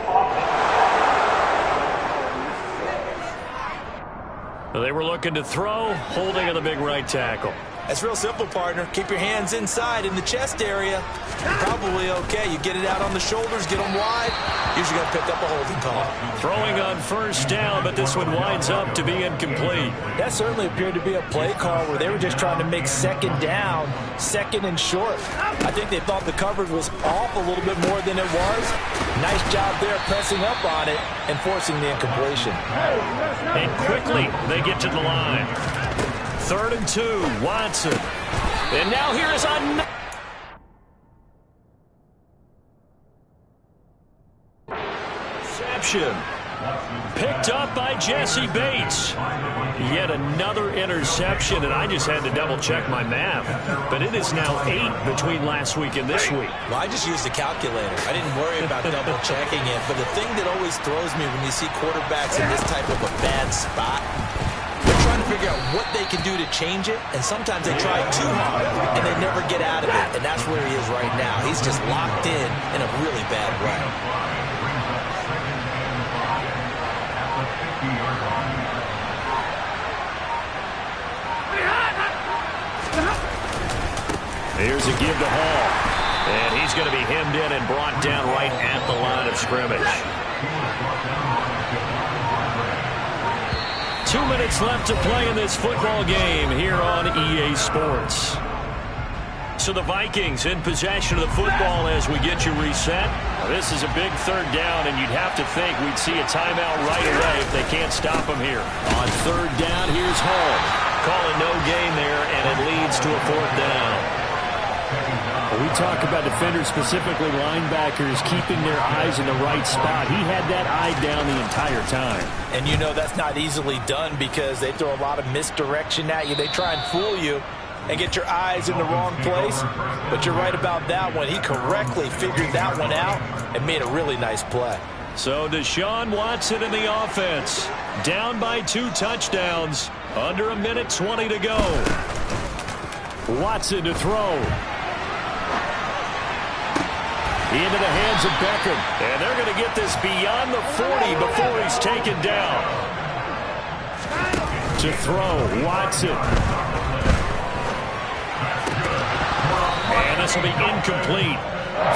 They were looking to throw, holding on the big right tackle. That's real simple, partner. Keep your hands inside in the chest area. You're probably okay. You get it out on the shoulders, get them wide. Usually going to pick up a holding call. Throwing on 1st down, but this one winds up to be incomplete. That certainly appeared to be a play call where they were just trying to make 2nd down, 2nd and short. I think they thought the coverage was off a little bit more than it was. Nice job there pressing up on it and forcing the incompletion. And quickly they get to the line. 3rd and 2, Watson. And now here is a interception. Picked up by Jesse Bates. Yet another interception, and I just had to double-check my math. But it is now 8 between last week and this week. Well, I just used a calculator. I didn't worry about double-checking it. But the thing that always throws me when you see quarterbacks in this type of a bad spot, they're trying to figure out what they can do to change it, and sometimes they try too hard, and they never get out of it. And that's where he is right now. He's just locked in a really bad way. Here's a give to Hall. And he's going to be hemmed in and brought down right at the line of scrimmage. 2 minutes left to play in this football game here on EA Sports. So the Vikings in possession of the football as we get you reset. Now, this is a big 3rd down, and you'd have to think we'd see a timeout right away if they can't stop him here. On 3rd down, here's Hall. Calling no gain there, and it leads to a 4th down. We talk about defenders, specifically linebackers, keeping their eyes in the right spot. He had that eye down the entire time. And you know that's not easily done because they throw a lot of misdirection at you. They try and fool you and get your eyes in the wrong place. But you're right about that one. He correctly figured that one out and made a really nice play. So Deshaun Watson in the offense. Down by 2 touchdowns. Under 1:20 to go. Watson to throw. Into the hands of Beckham. And they're going to get this beyond the 40 before he's taken down. To throw, Watson. And this will be incomplete.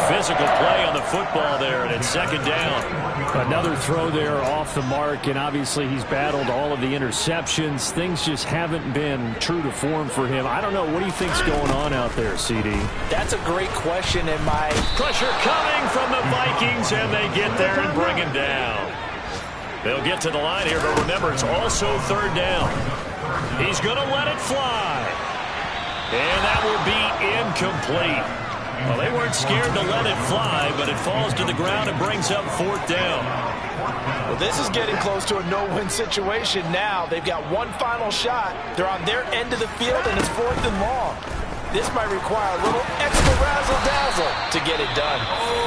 Physical play on the football there, and it's 2nd down. Another throw there off the mark, and obviously he's battled all of the interceptions. Things just haven't been true to form for him. I don't know. What do you think's going on out there, CD? That's a great question, and my pressure coming from the Vikings, and they get there and bring him down. They'll get to the line here, but remember, it's also 3rd down. He's going to let it fly. And that will be incomplete. Well, they weren't scared to let it fly, but it falls to the ground and brings up 4th down. Well, this is getting close to a no-win situation now. They've got one final shot. They're on their end of the field, and it's 4th and long. This might require a little extra razzle-dazzle to get it done.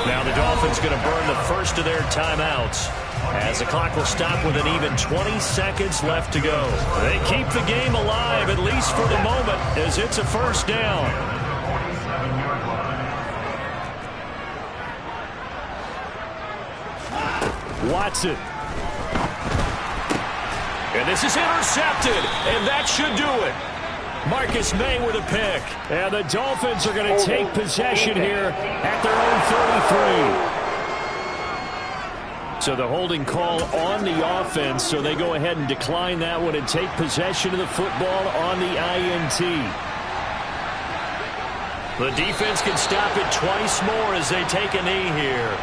Now the Dolphins going to burn the first of their timeouts as the clock will stop with an even 20 seconds left to go. They keep the game alive, at least for the moment, as it's a 1st down. Watson. And this is intercepted, and that should do it. Marcus May with a pick. And the Dolphins are going to take possession here at their own 33. So the holding call on the offense, so they go ahead and decline that one and take possession of the football on the INT. The defense can stop it twice more as they take a knee here.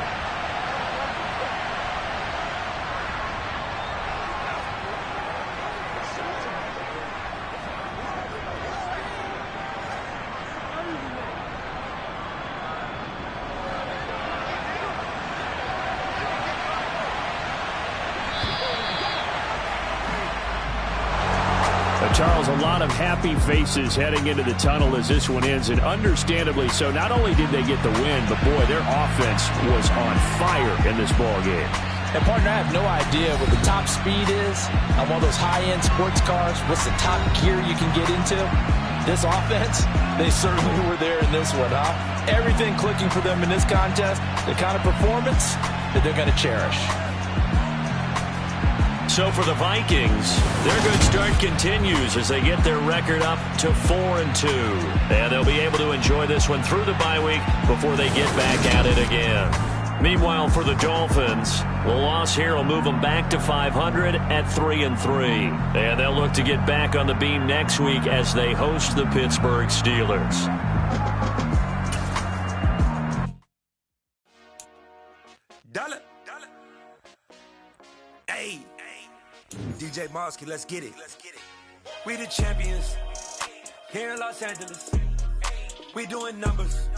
Charles, a lot of happy faces heading into the tunnel as this one ends, and understandably so. Not only did they get the win, but boy, their offense was on fire in this ball game. And partner, I have no idea what the top speed is on one of those high-end sports cars. What's the top gear you can get into? This offense, they certainly were there in this one, huh? Everything clicking for them in this contest, the kind of performance that they're going to cherish. So for the Vikings, their good start continues as they get their record up to 4-2. And they'll be able to enjoy this one through the bye week before they get back at it again. Meanwhile, for the Dolphins, the loss here will move them back to 500 at 3-3. And they'll look to get back on the beam next week as they host the Pittsburgh Steelers. Hey, DJ Mosky, let's get it. We the champions here in Los Angeles. We doing numbers.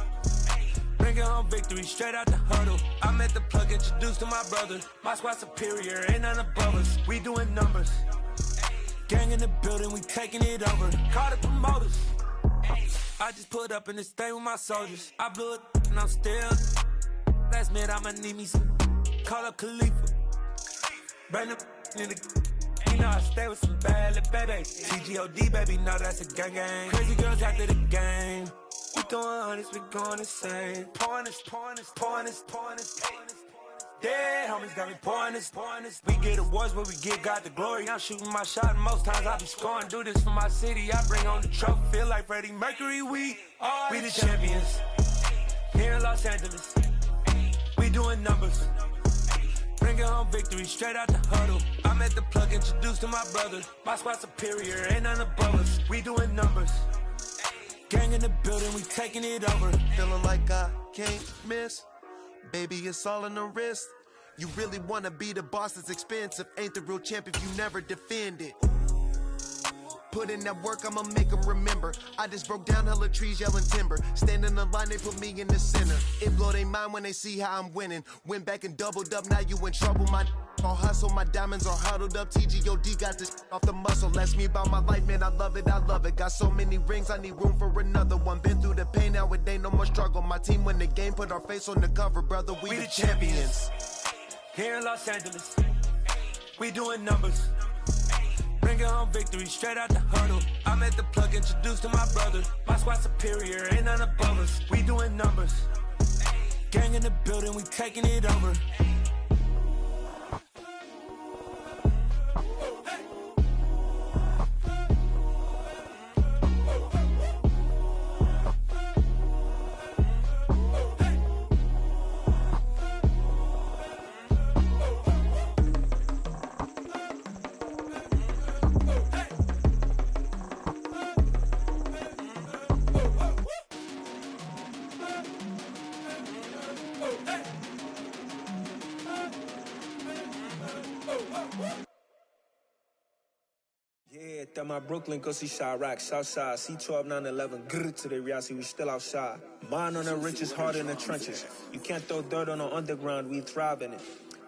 Bringing home victory straight out the huddle. I'm at the plug, introduced to my brother. My squad superior, ain't none above us. We doing numbers. Gang in the building, we taking it over. Call the promoters. I just put up in this thing with my soldiers. I blew it and I'm still. Last minute, I'ma need me some. Call up Khalifa. Bring the in the. You know I stay with some bad little baby. TGOD, baby, know that's a gang gang. Crazy girls after the game. We doing honest, we going insane. Pouring this. Dead homies got me pouring this. We get awards, but we get God the glory. I'm shooting my shot, and most times I be scoring. Do this for my city, I bring on the trophy. Feel like Freddie Mercury, we the champions here in Los Angeles. We doing numbers. Bringing home victory straight out the huddle. I'm at the plug, introduced to my brother. My squad superior, ain't none above us. We doing numbers. Gang in the building, we taking it over. Feeling like I can't miss. Baby, it's all in the wrist. You really wanna be the boss, it's expensive. Ain't the real champ if you never defend it. put in that work, I'ma make them remember. I just broke down hella trees, yelling timber. Stand in the line, they put me in the center. It blow their mind when they see how I'm winning. Went back and doubled up, now you in trouble. My all hustle, my diamonds are huddled up. TGOD got this off the muscle. Ask me about my life, man, I love it, I love it. Got so many rings, I need room for another one. Been through the pain, now it ain't no more struggle. My team win the game, put our face on the cover, brother, we the champions. Here in Los Angeles, we doing numbers. Bringing home victory straight out the huddle. I'm at the plug, introduced to my brother. My squad superior, ain't none above us. We doing numbers. Gang in the building, we taking it over. Yeah, that my Brooklyn, go see Chirac, Southside, C12, 911, grrr to the reality, we still outside. Mine on the riches, hard in the trenches. You can't throw dirt on the underground, we thrive in it.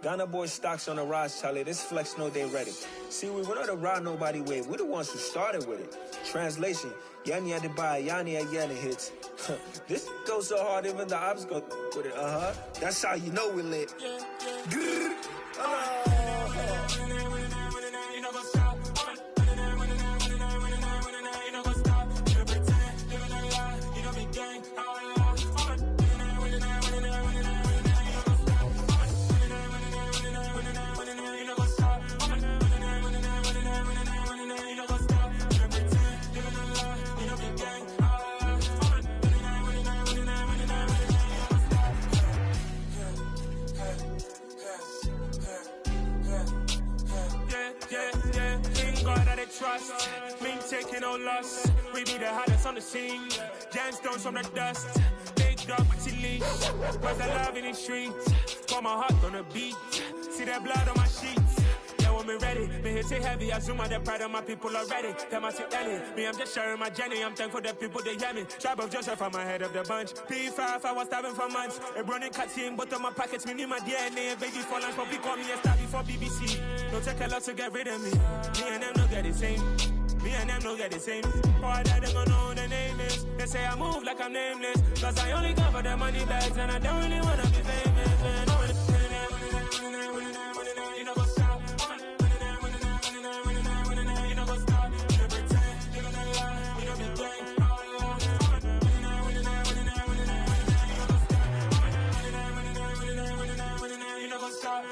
Ghana boys stocks on the rise, Charlie, this flex know they ready. See, we not to ride nobody wave, we the ones who started with it. Translation, Yanni had to buy, Yanni had Yanni hits. This goes so hard, even the ops go with it, That's how you know we lit. Grrr, trust, me taking no loss. We be the hottest on the scene. Gemstones from the dust. Big dog with your leash. Where's the love in the streets? Got my heart on the beat. See that blood on my sheets. Yeah, when me ready, me hit it heavy. I zoom out the pride of my people already. Tell my Ellie, me I'm just sharing my journey. I'm thankful the people they hear me. Tribe of Joseph, I'm ahead of the bunch. P5, I was starving for months. A running cut seeing both of my pockets. Me need my DNA. Baby for lunch, but we call me a star before BBC. Don't take a lot to get rid of me. Me and them don't get the same. Me and them don't get the same. All that they gonna know who the name is. They say I move like I'm nameless. Cause I only cover the money bags and I don't really wanna be famous, man. You know what's up? You know what's up? You pretend, you gonna lie, you know be gang. You know what's up?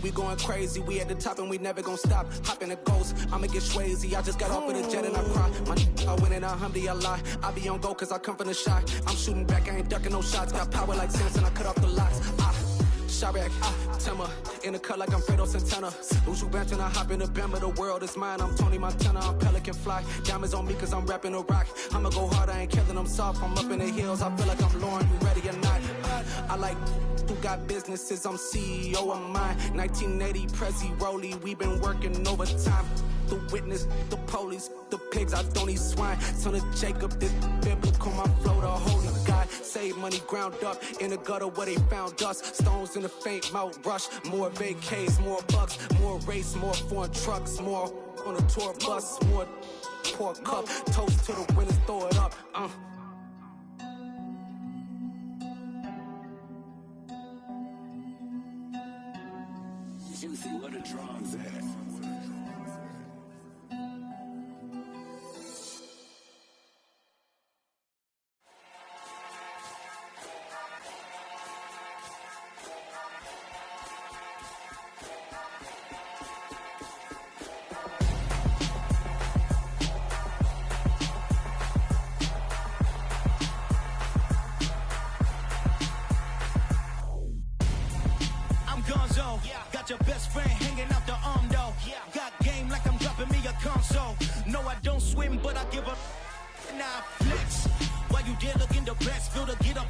We going crazy, we at the top and we never gonna stop. Hop in a ghost, I'ma get swayzy. I just got off of the jet and I cry. I win in a Humvee, I lie. I be on go cause I come from the shot. I'm shooting back, I ain't ducking no shots. Got power like Samson, I cut off the locks. Chirac, Timmer, in the cut like I'm Fredo Santana. Usual Benton, I hop in the Bama, the world is mine. I'm Tony Montana, I'm Pelican Fly. Diamonds on me cause I'm rapping a rock. I'ma go hard, I ain't killing them soft. I'm up in the hills, I feel like I'm Lauren, you ready or not? I like who got businesses, I'm CEO of mine. 1980, Prezi Rolly, we been working overtime. The witness, the police, the pigs, I don't eat swine. Son of Jacob, this biblical, my flow, the holy God. Save money ground up in the gutter where they found us. Stones in the faint mouth rush. More vacays, more bucks, more race, more foreign trucks, more on a tour bus, more pour cup. Toast to the winners, throw it up. Juicy, where the drums at? Your best friend hanging out the arm though. Got game like I'm dropping me a console. No, I don't swim, but I give a now flex. While you there looking the best, feel to get up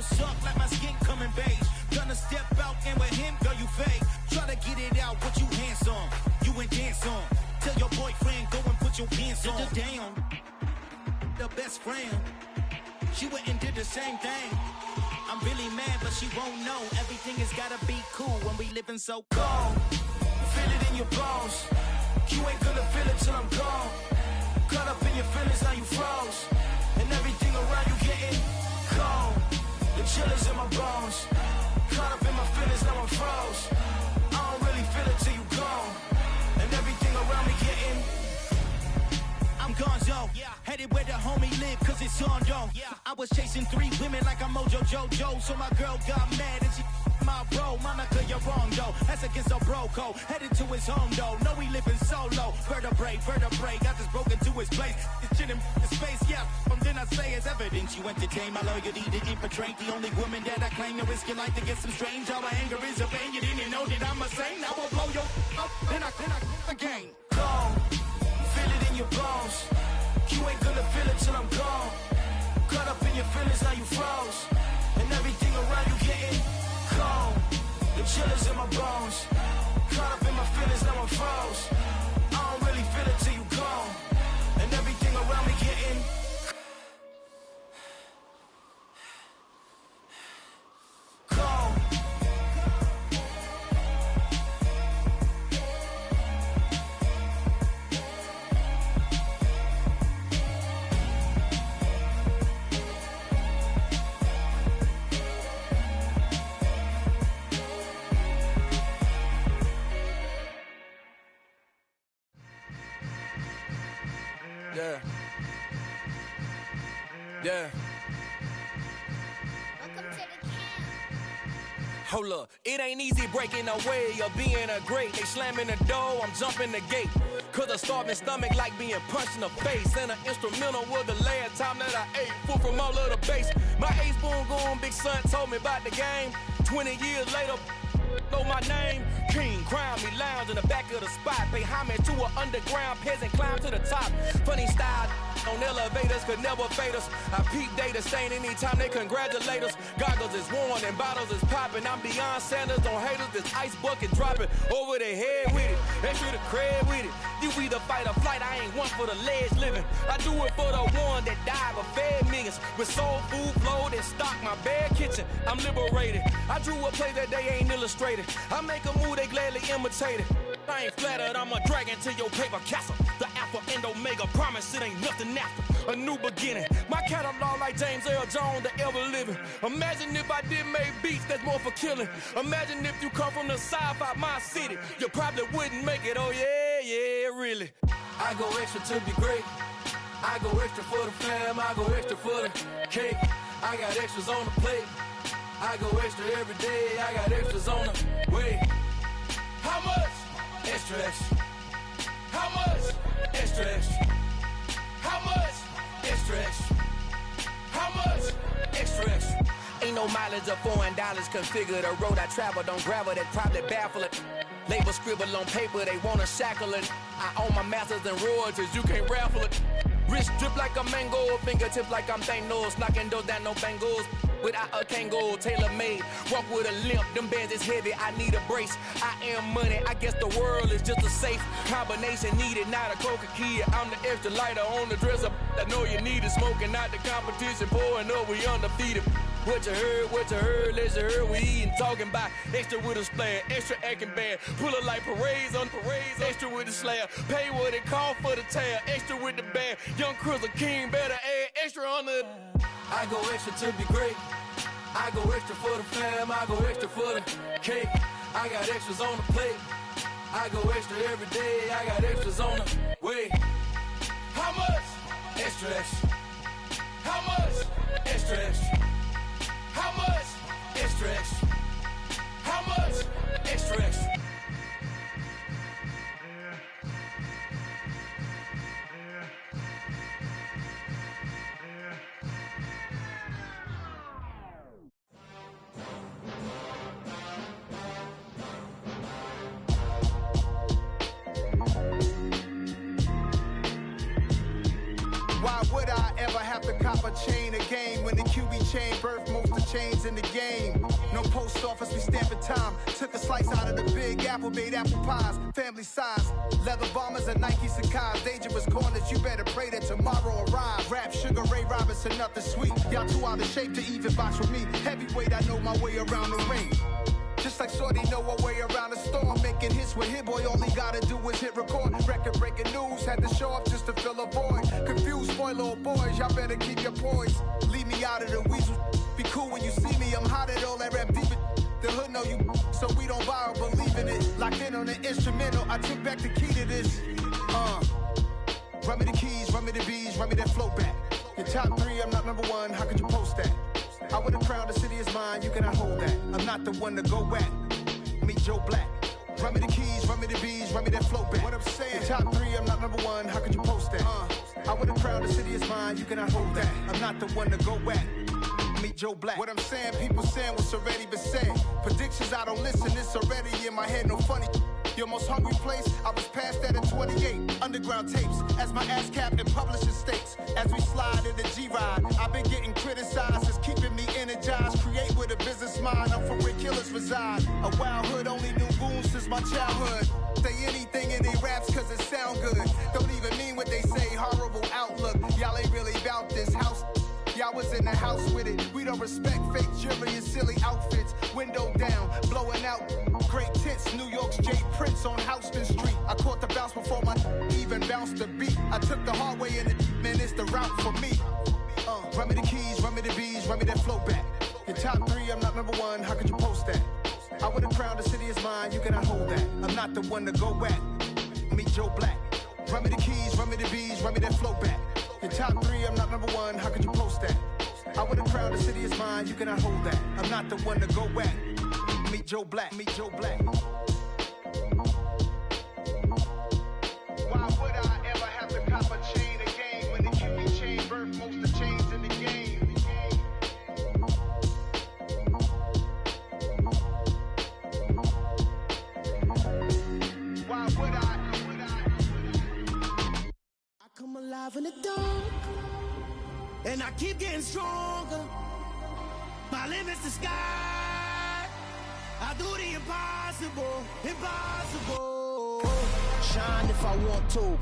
still suck like my skin coming beige. Gonna step out and with him, girl, you fake. Try to get it out, what you handsome. You ain't dance on. Tell your boyfriend, go and put your pants on. Down. The best friend. She went and did the same thing. I'm really mad, but she won't know. Everything has gotta be cool when we living so cold. Feel it in your bones. You ain't gonna feel it till I'm gone. Caught up in your feelings, now you froze. And everything around you getting cold. The chill is in my bones. Caught up in my feelings, now I'm froze. I don't really feel it till you gone. And everything around me getting I'm gonzo, headed where the homie live, cause it's on though. I was chasing 3 women like I'm Mojo Jojo, so my girl got mad and she my bro. Monica, you're wrong though, that's against our bro code. Headed to his home though, no we living solo. Vertebrae, got this broken to his place. It's shit in space, from then I say it's evidence. You entertain my loyalty to infiltrate. The only woman that I claim to risk your life to get some strange. All my anger is a pain, you didn't know that I'm a saint. I will blow your up, then I again. Gone. Feel it in your bones. You ain't gonna feel it till I'm gone. Caught up in your feelings, now you froze. And everything around you getting cold. The chill is in my bones. Caught up in my feelings, now I'm froze. I don't really feel it till you gone. And everything around me getting cold. Yeah. Hold up, it ain't easy breaking away or being a great. They slamming the door, I'm jumping the gate. Cause a starving stomach like being punched in the face. And an instrumental was the last time that I ate food from all of the base. My ace boom goon, big son told me about the game. 20 years later, know my name. King, crown me, lounge in the back of the spot. Pay homage to an underground peasant, climb to the top. Funny style on elevators could never fade us. I peep data stain anytime they congratulate us. Goggles is worn and bottles is popping. I'm beyond Sanders on haters, this ice bucket dropping over their head with it. Extra the cred with it. You either fight or flight, I ain't one for the ledge living. I do it for the one that died but fed millions. With soul food flowed and stocked my bare kitchen. I'm liberated. I drew a play that they ain't illustrated. I make a move, they gladly imitate it. I ain't flattered, I'm a dragon to your paper castle. The alpha and omega, promise it ain't nothing after. A new beginning. My catalog like James Earl Jones, the ever living. Imagine if I did make beats that's more for killing. Imagine if you come from the sci-fi, my city. You probably wouldn't make it, oh yeah, really. I go extra to be great. I go extra for the fam, I go extra for the cake. I got extras on the plate. I go extra every day, I got extras on the way. How much? Extra, extra. How much? Extra, extra. How much? Extra, extra. How much? Extra, extra. Ain't no mileage of $4 configure the road I travel. Don't gravel that probably baffle it. Label scribble on paper, they wanna shackle it. I own my masters and royalties, you can't raffle it. Wrist drip like a mango, fingertips like I'm Thanos. Knocking those down, no bangles. Without a Kango, tailor-made. Walk with a limp, them bands is heavy, I need a brace. I am money, I guess the world is just a safe combination needed, not a coca key. I'm the extra lighter on the dresser. I know you need it, smoking out the competition, pouring up, we undefeated. What you heard, let's you heard, we eatin', talking about extra with a splash, extra acting bad, pull it like parades on parades, extra with the slab, pay what it cost for the tab, extra with the band, young Chris a king, better add extra on the. I go extra to be great. I go extra for the fam, I go extra for the cake. I got extras on the plate. I go extra every day, I got extras on the way. How much? Extra, extra. How much? Extra, extra. How much? Extra, extra. How much? Extra, extra. Why would I ever have to cop a chain a game when the QB chain birth most the chains in the game. No post office, we stamping time. Took a slice out of the big apple, made apple pies. Family size, leather bombers and Nike Sacai's. Dangerous corners, you better pray that tomorrow arrives. Rap, Sugar Ray Robinson, nothing sweet. Y'all too out of shape to even box with me. Heavyweight, I know my way around the ring. Just like Shorty know her way around the storm. Making hits with Hit Boy, all he gotta do is hit record. Record-breaking news, had to show up just to fill a void. Confused, spoiled little boys, y'all better keep your poise. Leave me out of the weasel. Be cool when you see me, I'm hot at all that rap deep. The hood know you, so we don't borrow, believe in it. Locked in on the instrumental, I took back the key to this. Run me the keys, run me the bees, run me that flow back. Your top 3, I'm not number 1, how could you post that? I would have crowned the city is mine, you cannot hold that. I'm not the one to go back. Meet Joe Black. Run me the keys, run me the bees, run me that flow back. What I'm saying, your top 3, I'm not number 1, how could you post that? I would have crowned the city is mine, you cannot hold that. I'm not the one to go back. Meet Joe Black. What I'm saying, people saying what's already been said. Predictions, I don't listen, it's already in my head, no funny. Your most hungry place, I was past that at 28. Underground tapes, as my ass cap in publishing states. As we slide in the G-Ride, I've been getting criticized, it's keeping me energized. Create with a business mind, I'm from where killers reside. A wild hood, only knew goons since my childhood. Say anything in they raps cause it sound good. Don't even mean what they say, horrible outlook. Y'all ain't really about this house. Y'all was in the house with it. We don't respect fake jewelry and silly outfits. Window down, blowing out. Great tits, New York's J. Prince on Houston Street. I caught the bounce before my even bounced the beat. I took the hard way in it, man, it's the route for me. Run me the keys, run me the bees, run me that flow back. Your top 3, I'm not number 1, how could you post that? I would have crowned the city is mine, you cannot hold that. I'm not the one to go back. Meet Joe Black. Run me the keys, run me the bees, run me that flow back. Your top 3, I'm not number 1, how could you post that? I would have crowned the city is mine, you cannot hold that. I'm not the one to go back. Meet Joe Black, meet Joe Black. Why would I ever have to cop a chain again when the QB chain birthed most of the chains in the game? Why would I? I come alive in the dark, and I keep getting stronger. My limit's the sky. I do the impossible, impossible. Shine if I want to.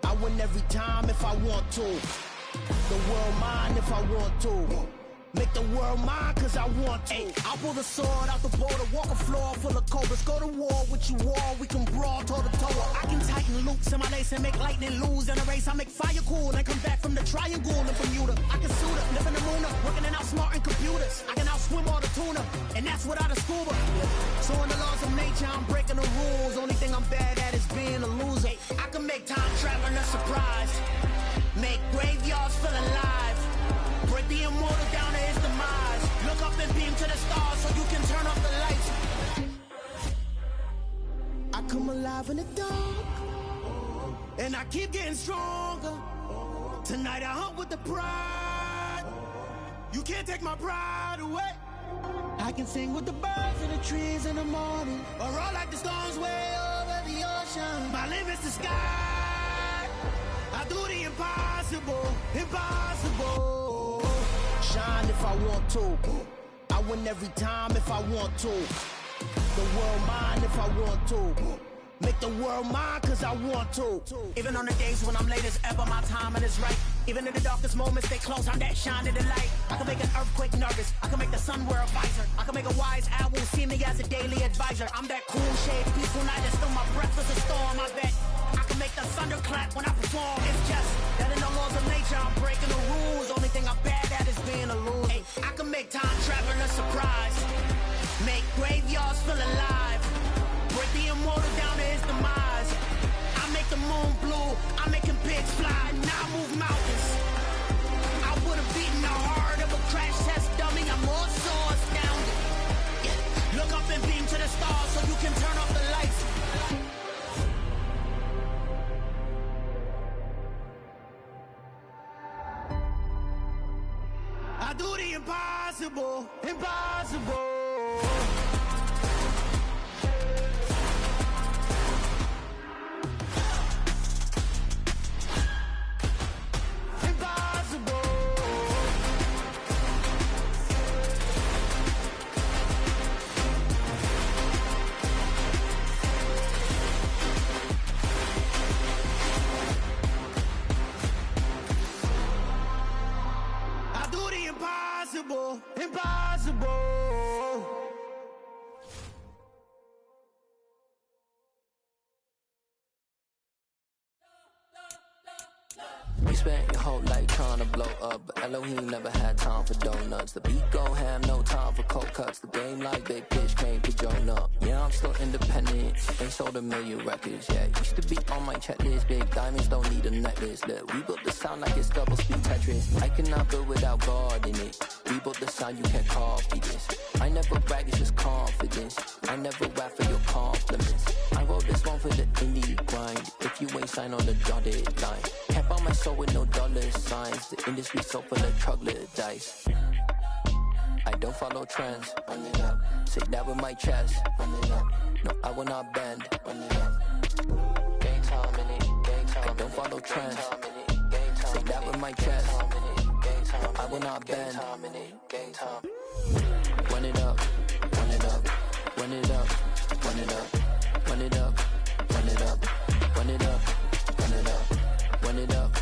I win every time if I want to. The world mine if I want to. Make the world mine cause I want to. I'll pull the sword out the border, walk a floor full of cobras. Go to war with you all, we can brawl toe to toe. I can tighten loops in my lace and make lightning lose in a race. I make fire cool and come back from the triangle in Bermuda. I can suit up, live in the moon up, working and outsmarting computers. I can outswim all the tuna, and that's without a scuba. So in the laws of nature, I'm breaking the rules. Only thing I'm bad at is being a loser. I can make time traveling a surprise, make graveyards feel alive. Break the immortal down to his demise. Look up and beam to the stars so you can turn off the lights. I come alive in the dark, and I keep getting stronger. Tonight I hunt with the pride. You can't take my pride away. I can sing with the birds and the trees in the morning, or roll like the storms way over the ocean. My limit's the sky. I do the impossible, impossible. Shine if I want to. I win every time if I want to. The world mine if I want to. Make the world mine cause I want to. Even on the days when I'm late as ever, my timing is right. Even in the darkest moments, stay close, I'm that shine in the light. I can make an earthquake nervous, I can make the sun wear a visor. I can make a wise owl see me as a daily advisor. I'm that cool shade, peaceful night, and still my breath is a storm, I bet. I can make the thunder clap when I perform. It's just that in the laws of nature, I'm breaking the rules. Only thing I'm bad at is being a loser. I can make time traveling a surprise, make graveyards feel alive. Break the immortal down to his demise. I make the moon blue, I'm making pigs fly. Now I move mountains. I would've beaten the heart of a crash test dummy. I'm more so astounded. Yeah. Look up and beam to the stars so you can turn off the lights. I do the impossible, impossible. You spent your whole life trying to blow up, but Elohim never had time for donuts. The beat go ham, no time for cold cuts. The game like big pitch came to join up. Yeah, I'm still independent, ain't sold a million records yet. Used to be on my checklist, big diamonds don't need a necklace. Look, we built the sound like it's double speed Tetris. I cannot build without God in it. We built the sound, you can't copy this. I never brag, it's just confidence. I never rap for your compliments. I wrote this one for the indie grind. If you ain't signed on the dotted line, can't buy my soul with no dollar signs. The industry so full of troglodytes. I don't follow trends. Run it up. Say that with my chest. Run it up. No, I will not bend. Run it up. Game time in it. Game time. I don't follow trends. Say that with my chest. No, I will not bend. Game time. Run it up. Run it up. Run it up. Run it up. Run it up. Run it up. Run it up. Run it up. Run it up.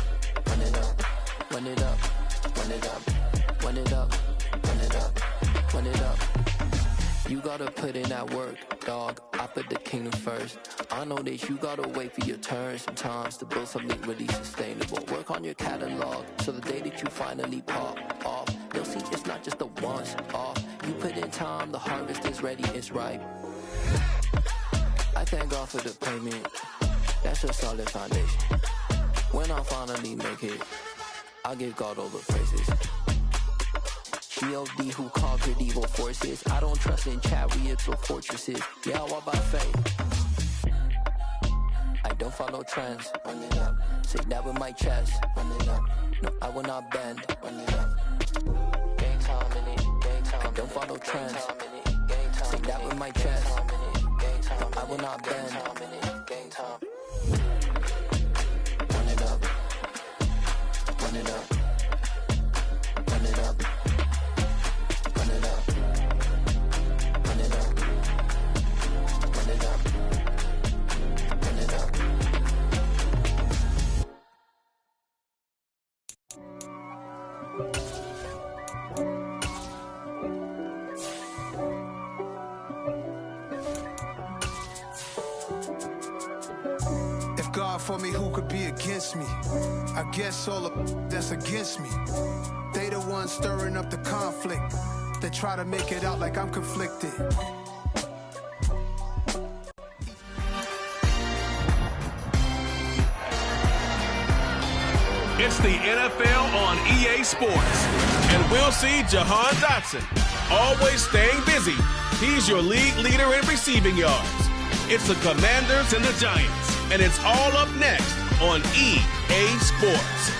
Run it up. Run it up. Run it up. Run it up. Run it up. Run it up. You gotta put in that work, dog. I put the kingdom first. I know that you gotta wait for your turn sometimes to build something really sustainable. Work on your catalog, so the day that you finally pop off, you'll see it's not just a once off. You put in time, the harvest is ready, it's ripe. I thank God for the payment. That's a solid foundation. When I finally make it, I'll give God all the praises. G.O.D. who conquered evil forces. I don't trust in chariots or fortresses. Yeah, I walk by faith. I don't follow trends. Run it up. Say that with my chest. Run it up. No, I will not bend. Run it up. Game time in it. Game time. I don't follow trends. Say that with my chest. No, I will not bend. Game time. Run it up. Run it up. Run it up. Run it up. Run it up. Run it up. Run it up. If God for me, who could be against me? I guess all of that's against me. They the ones stirring up the conflict. They try to make it out like I'm conflicted. It's the NFL on EA Sports. And we'll see Jahan Dotson, always staying busy. He's your league leader in receiving yards. It's the Commanders and the Giants. And it's all up next on EA Sports.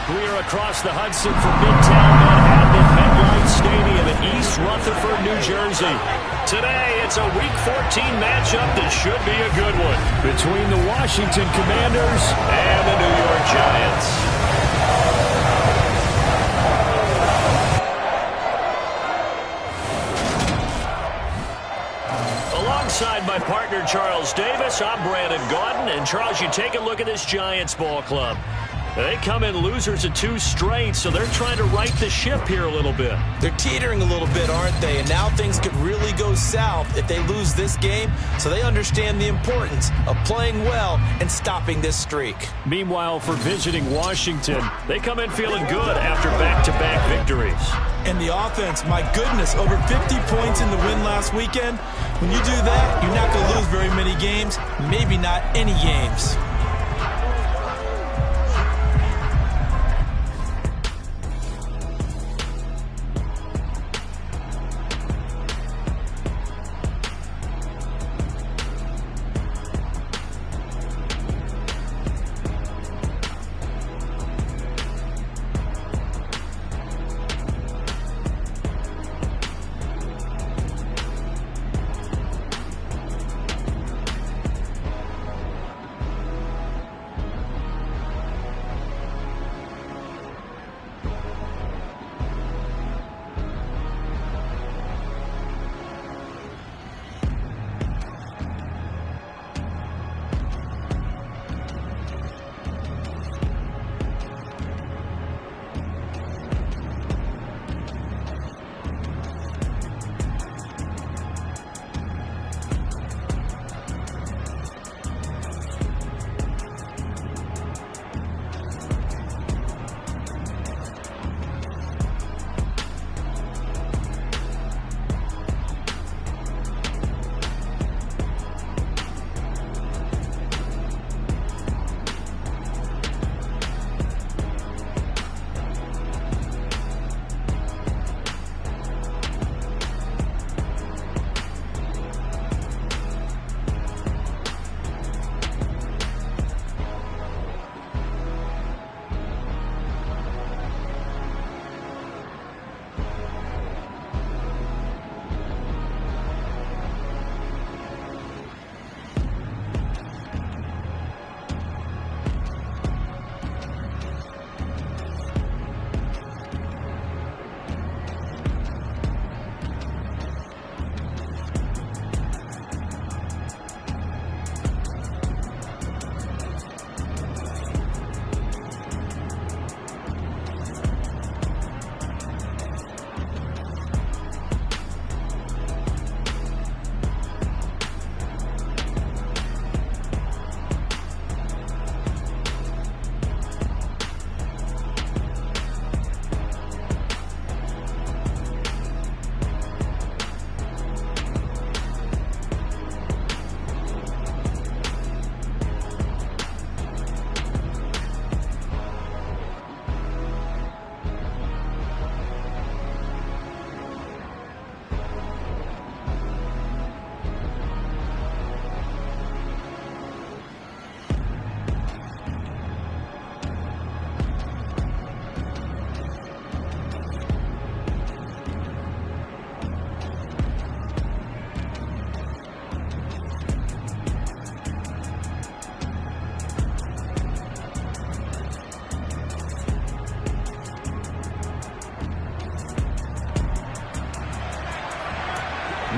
We are across the Hudson from Midtown Manhattan at MetLife Stadium in East Rutherford, New Jersey. Today, it's a Week 14 matchup that should be a good one between the Washington Commanders and the New York Giants. Alongside my partner, Charles Davis, I'm Brandon Gaudin. And, Charles, you take a look at this Giants ball club. They come in losers of 2 straight, so they're trying to right the ship here a little bit. They're teetering a little bit, aren't they? And now things could really go south if they lose this game, so they understand the importance of playing well and stopping this streak. Meanwhile, for visiting Washington, they come in feeling good after back-to-back victories. And the offense, my goodness, over 50 points in the win last weekend. When you do that, you're not going to lose very many games, maybe not any games.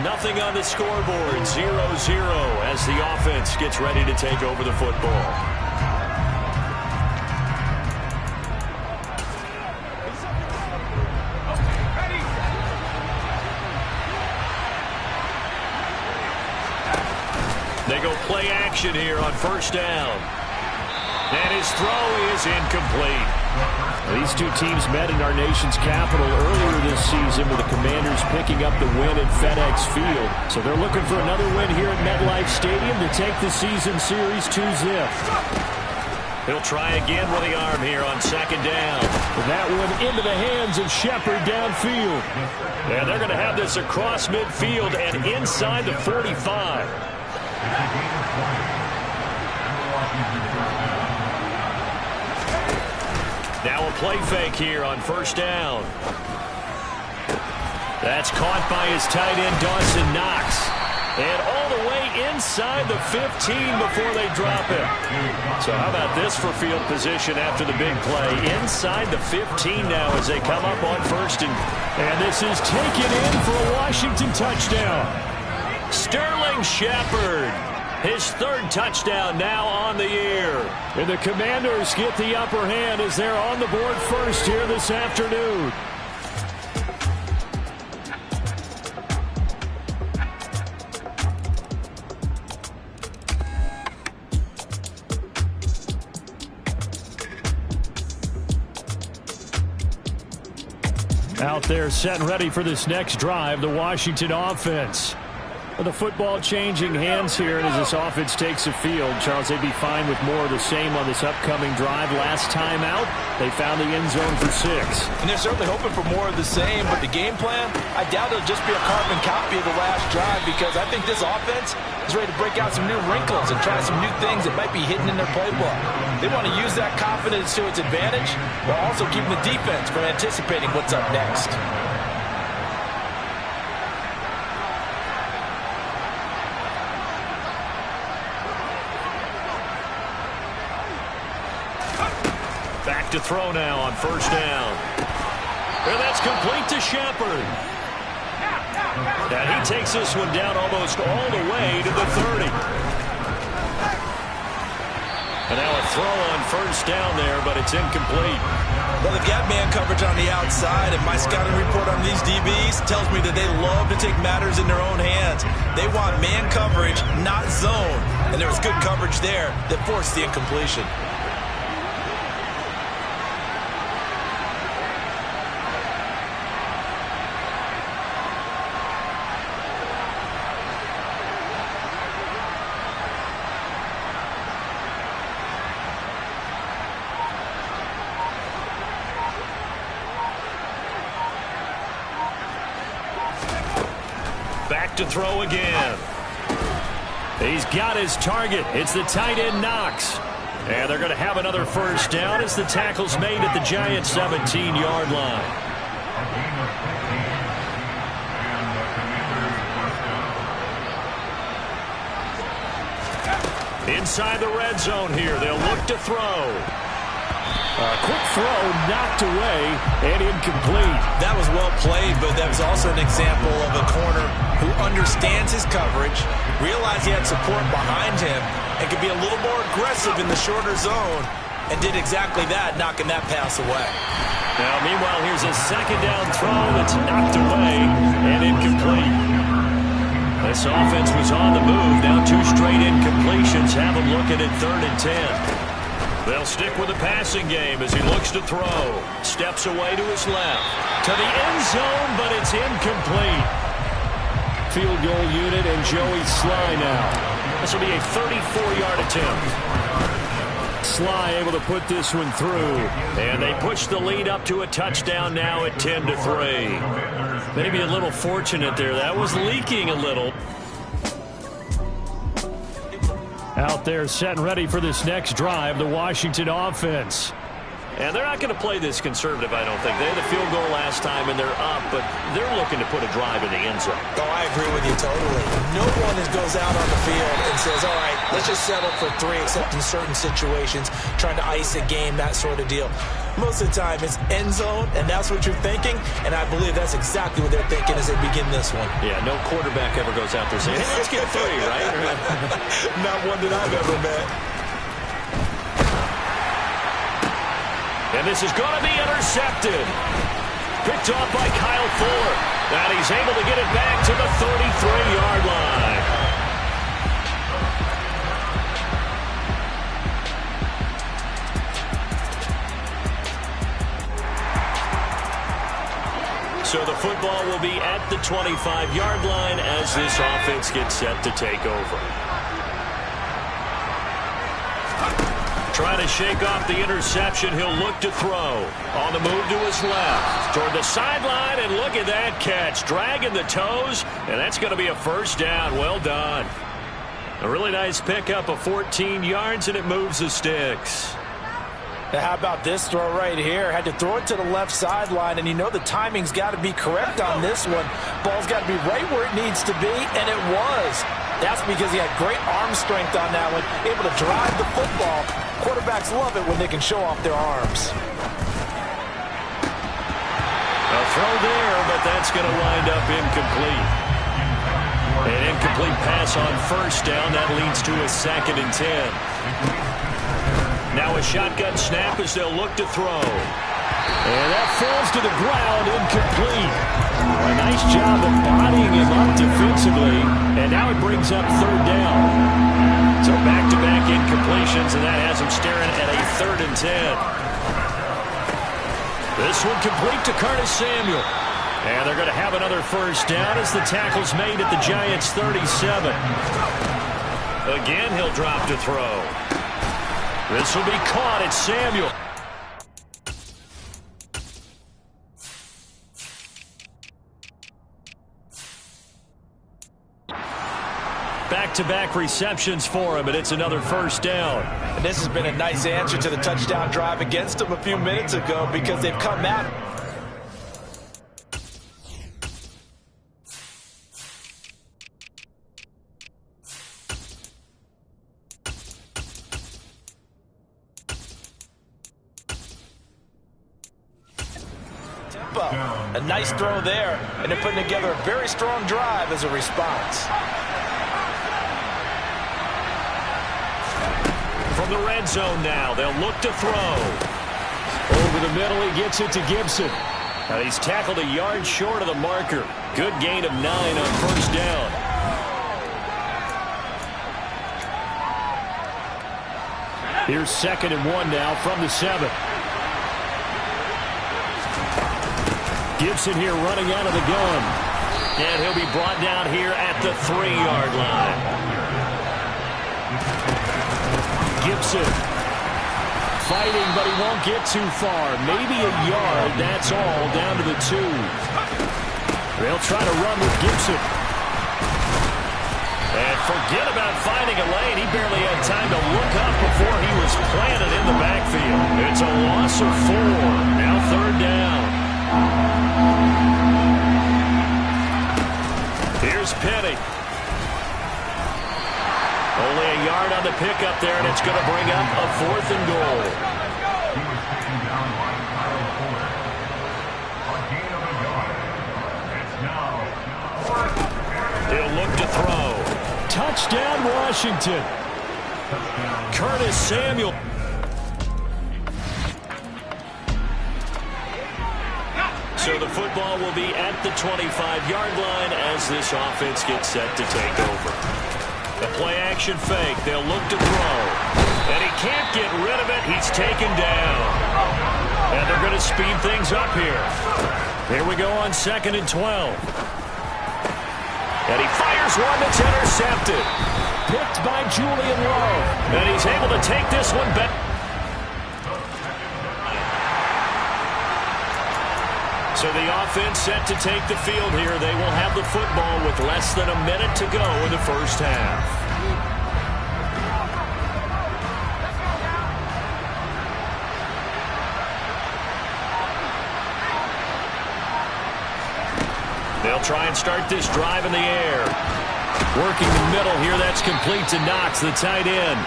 Nothing on the scoreboard, 0-0 as the offense gets ready to take over the football. They go play action here on first down. And his throw is incomplete. These two teams met in our nation's capital earlier this season with the Commanders picking up the win at FedEx Field. So they're looking for another win here at MetLife Stadium to take the season series 2-zip. He'll try again with the arm here on second down. And that one into the hands of Shepard downfield. And they're going to have this across midfield and inside the 45. Now a play fake here on first down. That's caught by his tight end, Dawson Knox. And all the way inside the 15 before they drop it. So how about this for field position after the big play? Inside the 15 now as they come up on first. And this is taken in for a Washington touchdown. Sterling Shepard. His third touchdown now on the year. And the Commanders get the upper hand as they're on the board first here this afternoon. Out there set and ready for this next drive, the Washington offense. The football changing hands here, and as this offense takes the field, Charles, they'd be fine with more of the same on this upcoming drive. Last time out, they found the end zone for 6. And they're certainly hoping for more of the same, but the game plan, I doubt it'll just be a carbon copy of the last drive, because I think this offense is ready to break out some new wrinkles and try some new things that might be hidden in their playbook. They want to use that confidence to its advantage, while also keeping the defense from anticipating what's up next. Back to throw now on first down. And that's complete to Shepard. And he takes this one down almost all the way to the 30. And now a throw on first down there, but it's incomplete. Well, they've got man coverage on the outside, and my scouting report on these DBs tells me that they love to take matters in their own hands. They want man coverage, not zone. And there was good coverage there that forced the incompletion. Back to throw again. He's got his target. It's the tight end Knox. And they're going to have another first down as the tackle's made at the Giants' 17-yard line. Inside the red zone here. They'll look to throw. A quick throw knocked away and incomplete. That was well played, but that was also an example of a corner who understands his coverage, realized he had support behind him, and could be a little more aggressive in the shorter zone, and did exactly that, knocking that pass away. Now, meanwhile, here's a second down throw that's knocked away and incomplete. This offense was on the move. Now 2 straight incompletions have them looking at 3rd and 10. They'll stick with the passing game as he looks to throw. Steps away to his left. To the end zone, but it's incomplete. Field goal unit and Joey Sly now. This will be a 34-yard attempt. Sly able to put this one through. And they push the lead up to a touchdown now at 10-3. Maybe a little fortunate there. That was leaking a little. Out there set and ready for this next drive, the Washington offense. And they're not going to play this conservative, I don't think. They had a field goal last time, and they're up, but they're looking to put a drive in the end zone. Oh, I agree with you totally. No one goes out on the field and says, all right, let's just settle for 3, except in certain situations, trying to ice a game, that sort of deal. Most of the time, it's end zone, and that's what you're thinking, and I believe that's exactly what they're thinking as they begin this one. Yeah, no quarterback ever goes out there saying, hey, let's get 3, right? Not one that I've ever met. And this is going to be intercepted. Picked off by Kyle Fuller. And he's able to get it back to the 33-yard line. So the football will be at the 25-yard line as this offense gets set to take over. Trying to shake off the interception. He'll look to throw. On the move to his left. Toward the sideline, and look at that catch. Dragging the toes, and that's going to be a first down. Well done. A really nice pickup of 14 yards, and it moves the sticks. Now, how about this throw right here? Had to throw it to the left sideline, and you know the timing's got to be correct on this one. Ball's got to be right where it needs to be, and it was. That's because he had great arm strength on that one, able to drive the football. Quarterbacks love it when they can show off their arms. A throw there, but that's going to wind up incomplete. An incomplete pass on first down. That leads to a 2nd and 10. Now a shotgun snap as they'll look to throw. And that falls to the ground, incomplete. A nice job of bodying him up defensively. And now it brings up 3rd down. So back-to-back incompletions, and that has him staring at a 3rd and 10. This one complete to Curtis Samuel. And they're going to have another first down as the tackle's made at the Giants' 37. Again, he'll drop to throw. This will be caught at Samuel. Back-to-back receptions for him, and it's another first down. And this has been a nice answer to the touchdown drive against them a few minutes ago because they've come out. A nice throw there, and they're putting together a very strong drive as a response. From the red zone now, they'll look to throw. Over the middle, he gets it to Gibson. Now he's tackled a yard short of the marker. Good gain of 9 on first down. Here's 2nd and 1 now from the 7. Gibson here running out of the gun. And he'll be brought down here at the 3-yard line. Gibson fighting, but he won't get too far. Maybe a yard, that's all, down to the 2. They'll try to run with Gibson. And forget about finding a lane. He barely had time to look up before he was planted in the backfield. It's a loss of 4. Now 3rd down. Here's Penny. Only a yard on the pickup there, and it's going to bring up a 4th and goal. He'll look to throw. Touchdown, Washington. Curtis Samuel. So the football will be at the 25-yard line as this offense gets set to take over. The play-action fake. They'll look to throw. And he can't get rid of it. He's taken down. And they're going to speed things up here. Here we go on 2nd and 12. And he fires one that's intercepted. Picked by Julian Love. And he's able to take this one back. So the offense set to take the field here. They will have the football with less than a minute to go in the first half. try and start this drive in the air. Working the middle here. That's complete to Knox, the tight end.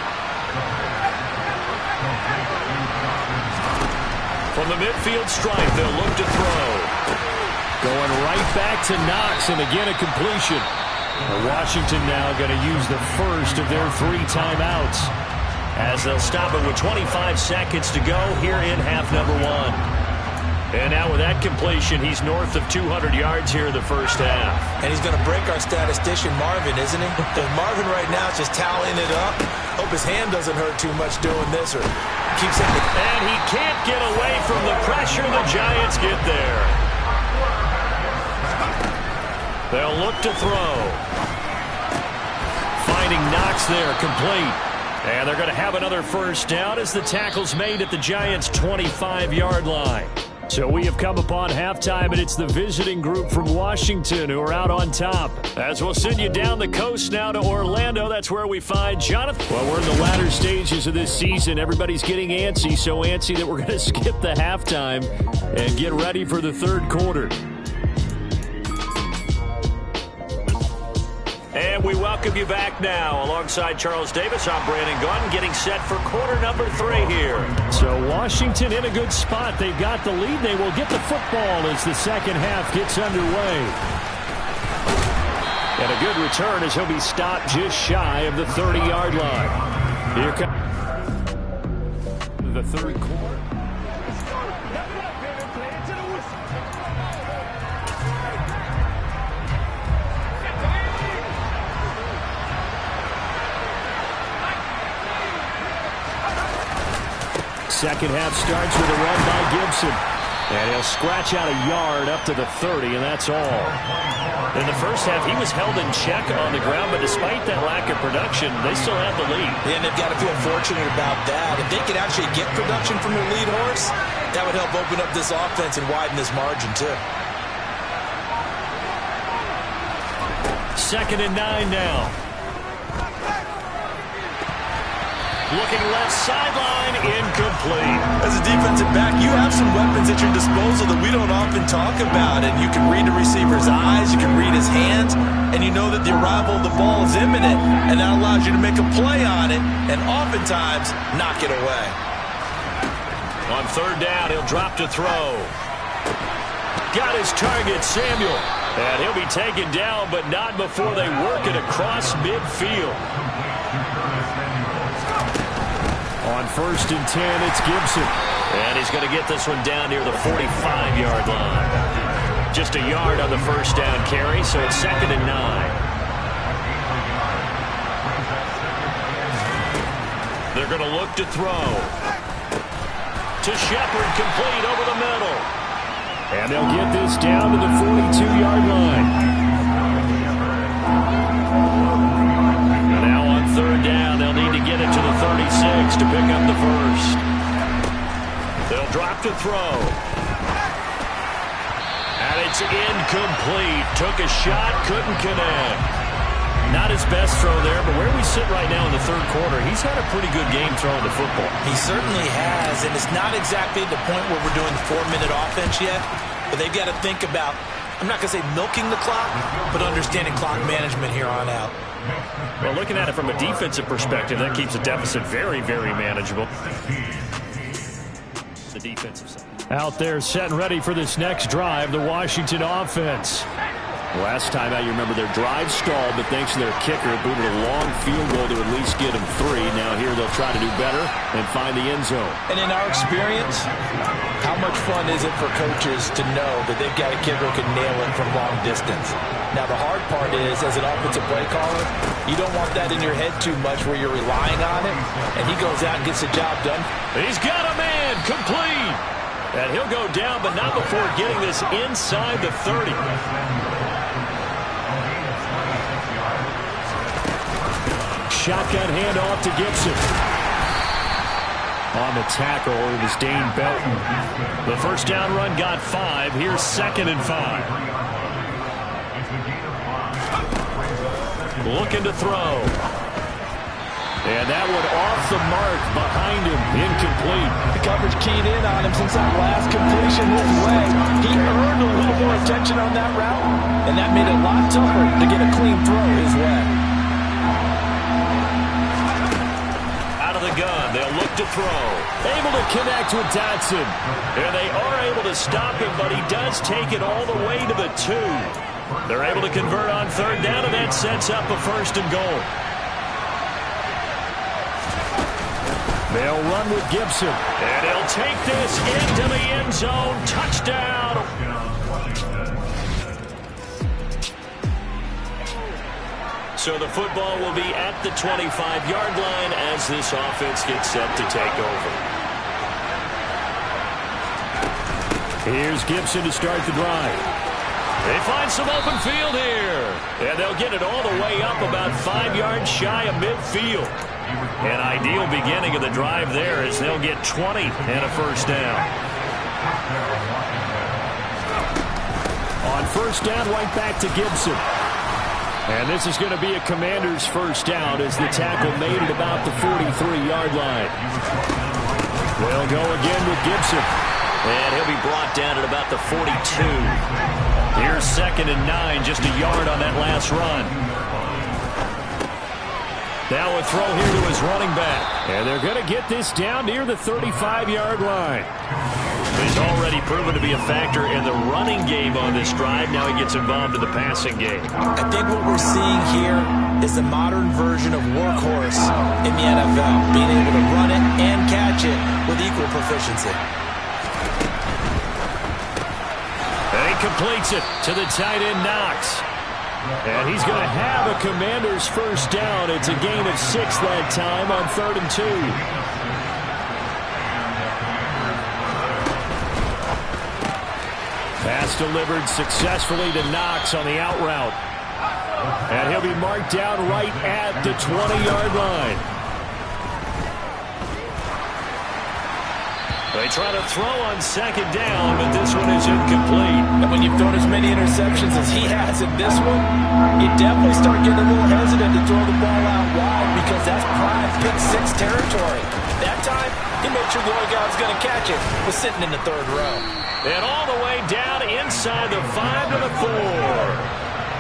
From the midfield stripe, they'll look to throw. Going right back to Knox, and again a completion. Washington now going to use the first of their 3 timeouts, as they'll stop it with 25 seconds to go here in half number 1. And now with that completion, he's north of 200 yards here in the first half. And he's going to break our statistician Marvin, isn't he? Marvin right now is just tallying it up. Hope his hand doesn't hurt too much doing this, or keeps hitting it. And he can't get away from the pressure. The Giants get there. They'll look to throw. Finding Knox there, complete. And they're going to have another first down as the tackle's made at the Giants' 25-yard line. So we have come upon halftime, and it's the visiting group from Washington who are out on top. As we'll send you down the coast now to Orlando. That's where we find Jonathan. Well, we're in the latter stages of this season. Everybody's getting antsy, so antsy that we're going to skip the halftime and get ready for the third quarter. And we welcome you back now. Alongside Charles Davis, I'm Brandon Gaudin, getting set for quarter number 3 here. So Washington in a good spot. They've got the lead. They will get the football as the second half gets underway. And a good return as he'll be stopped just shy of the 30-yard line. Here comes the third quarter. Second half starts with a run by Gibson. And he'll scratch out a yard up to the 30, and that's all. In the first half, he was held in check on the ground, but despite that lack of production, they still have the lead. And they've got to feel fortunate about that. If they could actually get production from their lead horse, that would help open up this offense and widen this margin, too. 2nd and 9 now. Looking left sideline, incomplete. As a defensive back, you have some weapons at your disposal that we don't often talk about. And you can read the receiver's eyes, you can read his hands, and you know that the arrival of the ball is imminent, and that allows you to make a play on it and oftentimes knock it away. On 3rd down, he'll drop to throw. Got his target, Samuel. And he'll be taken down, but not before they work it across midfield. On 1st and 10, it's Gibson. And he's going to get this one down near the 45-yard line. Just a yard on the first down carry, so it's 2nd and 9. They're going to look to throw. To Shepard, complete over the middle. And they'll get this down to the 42-yard line. And now on 3rd down, they'll need to get it to the 36 to pick up the first. They'll drop to throw. And it's incomplete. Took a shot, couldn't connect. Not his best throw there, but where we sit right now in the third quarter, he's had a pretty good game throwing the football. He certainly has, and it's not exactly the point where we're doing the 4-minute offense yet, but they've got to think about, I'm not going to say milking the clock, but understanding clock management here on out. Well, looking at it from a defensive perspective, that keeps the deficit very, very manageable. The defensive side. Out there set and ready for this next drive, the Washington offense. Last time out, you remember their drive stalled, but thanks to their kicker, it booted a long field goal to at least get them 3. Now here they'll try to do better and find the end zone. And in our experience, how much fun is it for coaches to know that they've got a kicker who can nail it from long distance? Now, the hard part is, as an offensive play caller, you don't want that in your head too much where you're relying on it, and he goes out and gets the job done. He's got a man, complete. And he'll go down, but not before getting this inside the 30. Shotgun handoff to Gibson. On the tackle, it was Dane Belton. The first down run got 5. Here's 2nd and 5. Looking to throw. And that one off the mark behind him, incomplete. The coverage keyed in on him since that last completion his way. He earned a little more attention on that route, and that made it a lot tougher to get a clean throw his way. Out of the gun, they'll look to throw. Able to connect with Dotson. And they are able to stop him, but he does take it all the way to the 2. They're able to convert on third down, and that sets up a 1st and goal. They'll run with Gibson. And he'll take this into the end zone. Touchdown. So the football will be at the 25-yard line as this offense gets set to take over. Here's Gibson to start the drive. They find some open field here. And they'll get it all the way up about 5 yards shy of midfield. An ideal beginning of the drive there as they'll get 20 and a 1st down. On 1st down, right back to Gibson. And this is going to be a Commanders' 1st down as the tackle made it about the 43-yard line. They'll go again with Gibson. And he'll be brought down at about the 42. Here's 2nd and 9, just a yard on that last run. Now a throw here to his running back. And they're going to get this down near the 35-yard line. He's already proven to be a factor in the running game on this drive. Now he gets involved in the passing game. I think what we're seeing here is a modern version of workhorse in the NFL, being able to run it and catch it with equal proficiency. And he completes it to the tight end, Knox. And he's going to have a Commanders' 1st down. It's a gain of 6 that time on 3rd and 2. Pass delivered successfully to Knox on the out route. And he'll be marked down right at the 20-yard line. They try to throw on 2nd down, but this one is incomplete. And when you've thrown as many interceptions as he has in this one, you definitely start getting a little hesitant to throw the ball out wide because that's prime pick-6 territory. That time, he made sure the only guy who was going to catch it was sitting in the 3rd row. And all the way down inside the 5 to the 4.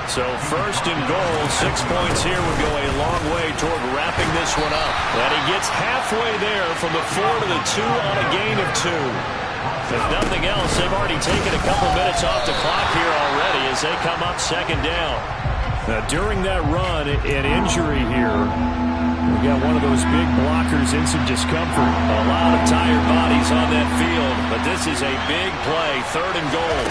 So 1st and goal, 6 points here would go a long way toward wrapping this one up. And he gets halfway there from the 4 to the 2 on a gain of 2. If nothing else, they've already taken a couple minutes off the clock here already as they come up 2nd down. Now, during that run, an injury here. We got one of those big blockers in some discomfort. A lot of tired bodies on that field, but this is a big play, 3rd and goal.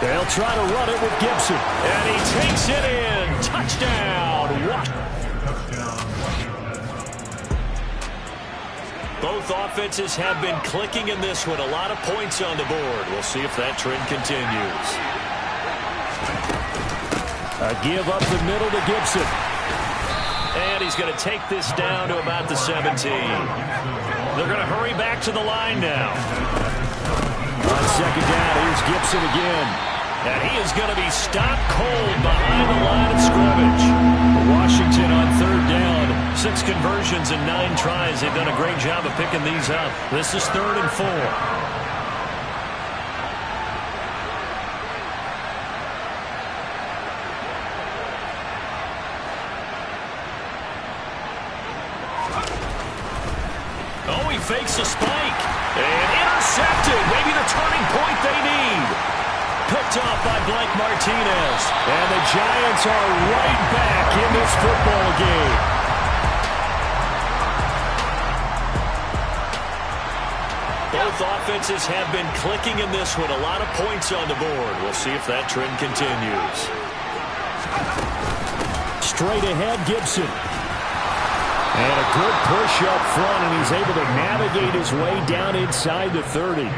They'll try to run it with Gibson. And he takes it in. Touchdown. Both offenses have been clicking in this one. A lot of points on the board. We'll see if that trend continues. A give up the middle to Gibson. And he's going to take this down to about the 17. They're going to hurry back to the line now. On 2nd down, here's Gibson again. And he is going to be stopped cold behind the line of scrimmage. Washington on 3rd down. 6 conversions and 9 tries. They've done a great job of picking these up. This is 3rd and 4. Oh, he fakes a spike. And intercepted. Maybe the turning point they need. Picked off by Blake Martinez. And the Giants are right back in this football game. Both offenses have been clicking in this one. A lot of points on the board. We'll see if that trend continues. Straight ahead, Gibson. And a good push up front, and he's able to navigate his way down inside the 30.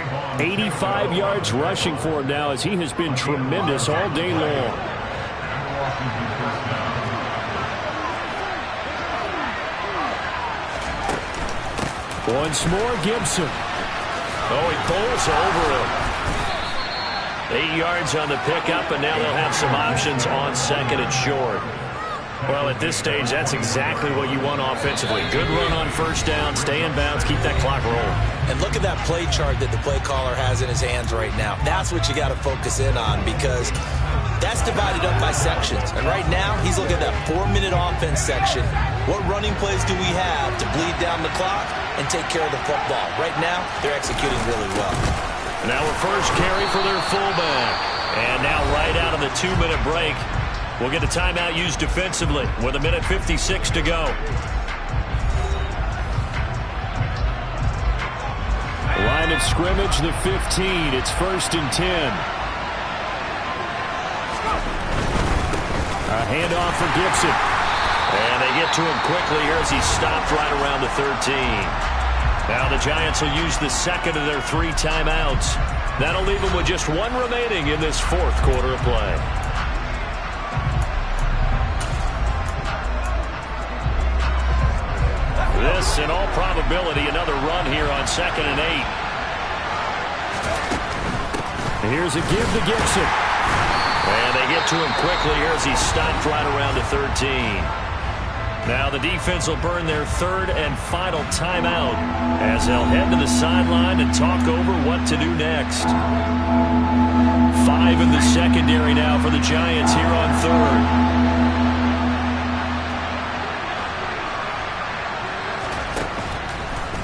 85 yards rushing for him now as he has been tremendous all day long. Once more, Gibson. Oh, he pulls over him. 8 yards on the pickup, and now they'll have some options on 2nd and short. Well, at this stage, that's exactly what you want offensively. Good run on first down, stay in bounds, keep that clock rolling. And look at that play chart that the play caller has in his hands right now. That's what you got to focus in on, because that's divided up by sections. And right now, he's looking at that 4-minute offense section. What running plays do we have to bleed down the clock and take care of the football? Right now, they're executing really well. Now a first carry for their fullback. And now right out of the 2-minute break, we'll get a timeout used defensively with 1:56 to go. Line of scrimmage, the 15. It's 1st and 10. A handoff for Gibson. And they get to him quickly here as he stopped right around the 13. Now the Giants will use the second of their 3 timeouts. That'll leave them with just 1 remaining in this 4th quarter of play. This, in all probability, another run here on 2nd and 8. Here's a give to Gibson. And they get to him quickly here as he stopped right around the 13. Now the defense will burn their 3rd and final timeout as they'll head to the sideline and talk over what to do next. 5 in the secondary now for the Giants here on 3rd.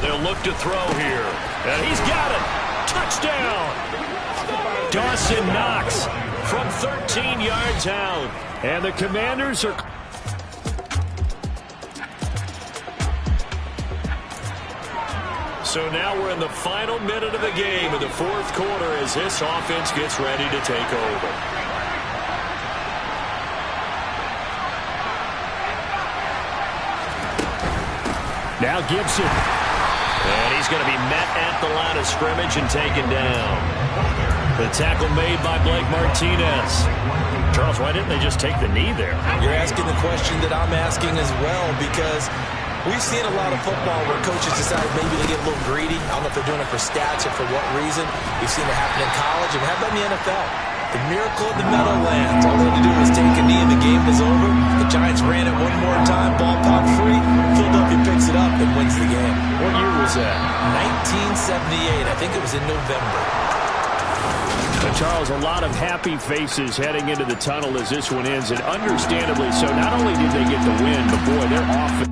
They'll look to throw here. And he's got it. Touchdown. Dawson Knox from 13 yards out. And the Commanders are... So now we're in the final minute of the game in the 4th quarter as this offense gets ready to take over. Now Gibson. And he's going to be met at the line of scrimmage and taken down. The tackle made by Blake Martinez. Charles, why didn't they just take the knee there? You're asking the question that I'm asking as well, because we've seen a lot of football where coaches decide maybe to get a little greedy. I don't know if they're doing it for stats or for what reason. We've seen it happen in college, and we have done in the NFL. The miracle of the Meadowlands. All they had to do was take a knee and the game was over. The Giants ran it one more time. Ball popped free. Philadelphia picks it up and wins the game. What year was that? 1978. I think it was in November. Charles, a lot of happy faces heading into the tunnel as this one ends, and understandably so. Not only did they get the win, but boy, they're off.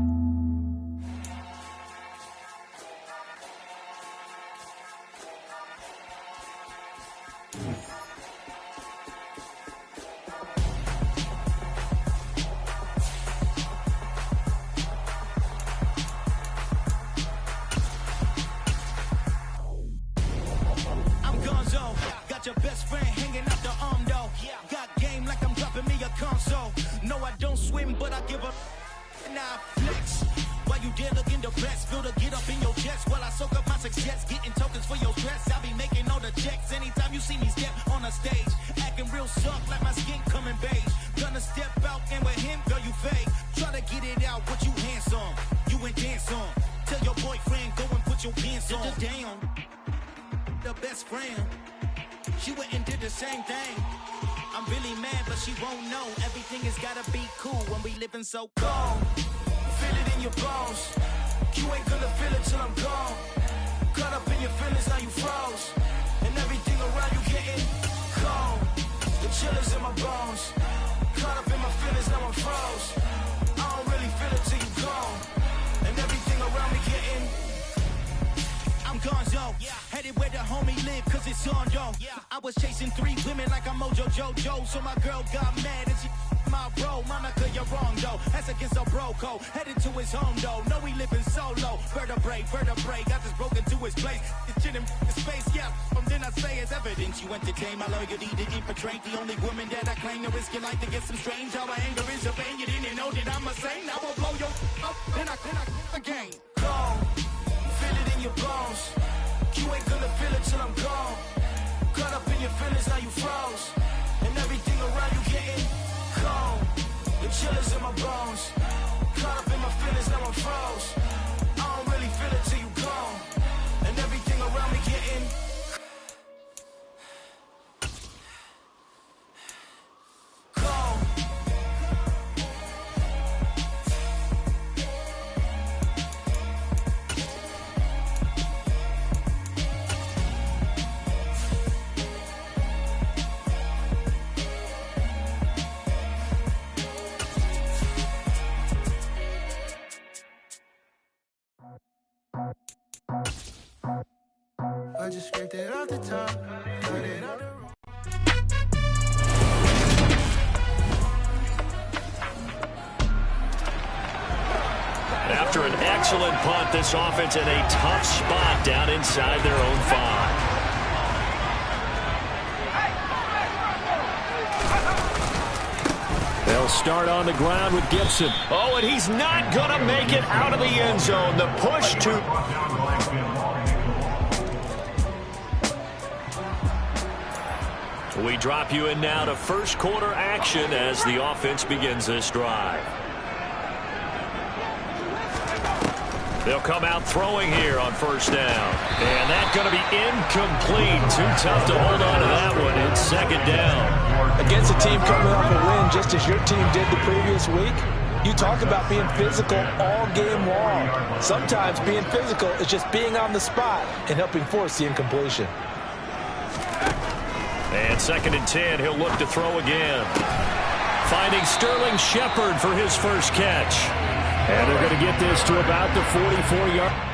So cold, feel it in your bones. You ain't gonna feel it till I'm gone. Caught up in your feelings, now you froze. And everything around you getting cold. The chillers in my bones. Caught up in my feelings, now I'm froze. I don't really feel it till you gone. And everything around me getting I'm gonzo, headed where the homie live, cause it's on, yo. I was chasing 3 women like I'm Mojo Jojo. So my girl got mad and she my bro, Monica, you're wrong, though. That's against a bro code. Headed to his home, though. No, he living solo. Vertebrae. Got this broken to his place. It's shit in his face, yeah. From then I say it's evidence. You entertain my loyalty to infiltrate. The only woman that I claim to risk your life to get some strange. How my anger is a pain. You didn't know that I'm a saint. I will blow your up. Then I again. Cold. Feel it in your bones. You ain't gonna feel it till I'm gone. Caught up in your feelings, now you froze. And everything around you getting cold. The chillers in my bones. Caught up in my feelings, now I'm froze. I don't really feel it till you gone. And everything around me getting cold. I just scraped it off the top. Cut it out the After an excellent punt, this offense in a tough spot down inside their own 5. They'll start on the ground with Gibson. Oh, and he's not going to make it out of the end zone. The push to... We drop you in now to first quarter action as the offense begins this drive. They'll come out throwing here on first down. And that's going to be incomplete. Too tough to hold on to that one. It's second down. Against a team coming off a win just as your team did the previous week, you talk about being physical all game long. Sometimes being physical is just being on the spot and helping force the incompletion. And second and 10, he'll look to throw again. Finding Sterling Shepard for his first catch. And they're going to get this to about the 44-yard.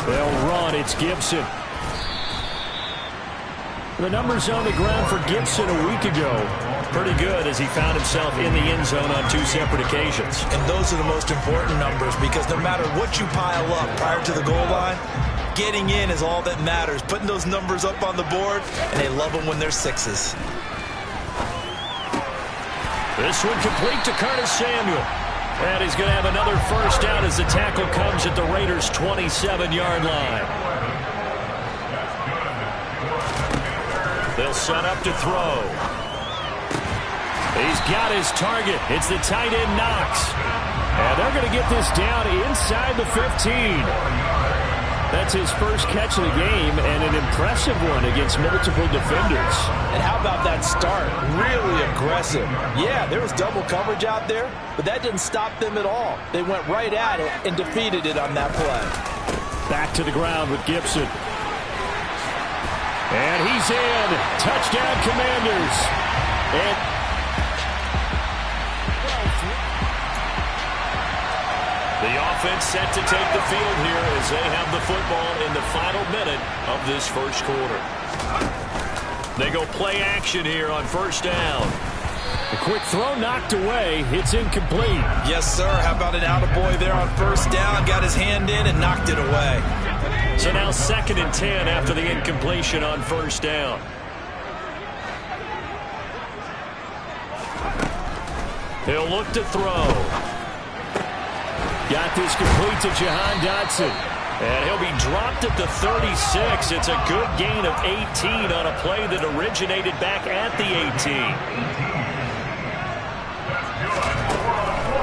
They'll run. It's Gibson. The numbers on the ground for Gibson a week ago. Pretty good as he found himself in the end zone on 2 separate occasions. And those are the most important numbers because no matter what you pile up prior to the goal line, getting in is all that matters. Putting those numbers up on the board, and they love them when they're 6s. This one complete to Curtis Samuel. And he's going to have another first down as the tackle comes at the Raiders' 27-yard line. They'll set up to throw. He's got his target. It's the tight end Knox. And they're going to get this down inside the 15. That's his first catch of the game and an impressive one against multiple defenders. And how about that start? Really aggressive. Yeah, there was double coverage out there, but that didn't stop them at all. They went right at it and defeated it on that play. Back to the ground with Gibson. And he's in. Touchdown, Commanders. And the offense set to take the field here as they have the football in the final minute of this first quarter. They go play action here on first down. A quick throw knocked away. It's incomplete. Yes, sir. How about an attaboy there on first down? Got his hand in and knocked it away. So now second and 10 after the incompletion on first down. He'll look to throw. Got this complete to Jahan Dotson. And he'll be dropped at the 36. It's a good gain of 18 on a play that originated back at the 18.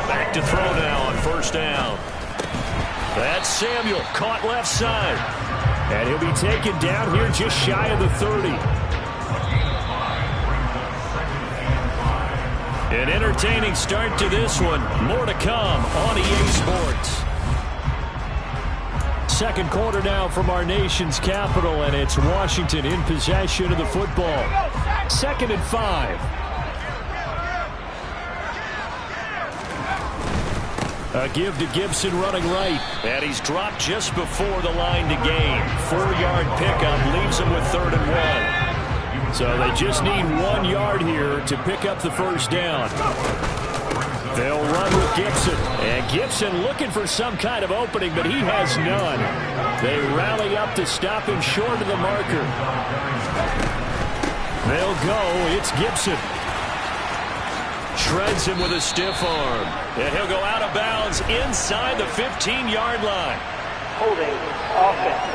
Back to throw now on first down. That's Samuel, caught left side. And he'll be taken down here just shy of the 30. An entertaining start to this one. More to come on EA Sports. Second quarter now from our nation's capital, and it's Washington in possession of the football. 2nd and 5. A give to Gibson running right. And he's dropped just before the line to gain. 4-yard pickup leaves him with 3rd and 1. So they just need 1 yard here to pick up the first down. They'll run with Gibson. And Gibson looking for some kind of opening, but he has none. They rally up to stop him short of the marker. They'll go. It's Gibson. Shreds him with a stiff arm. And he'll go out of bounds inside the 15-yard line. Holding offense.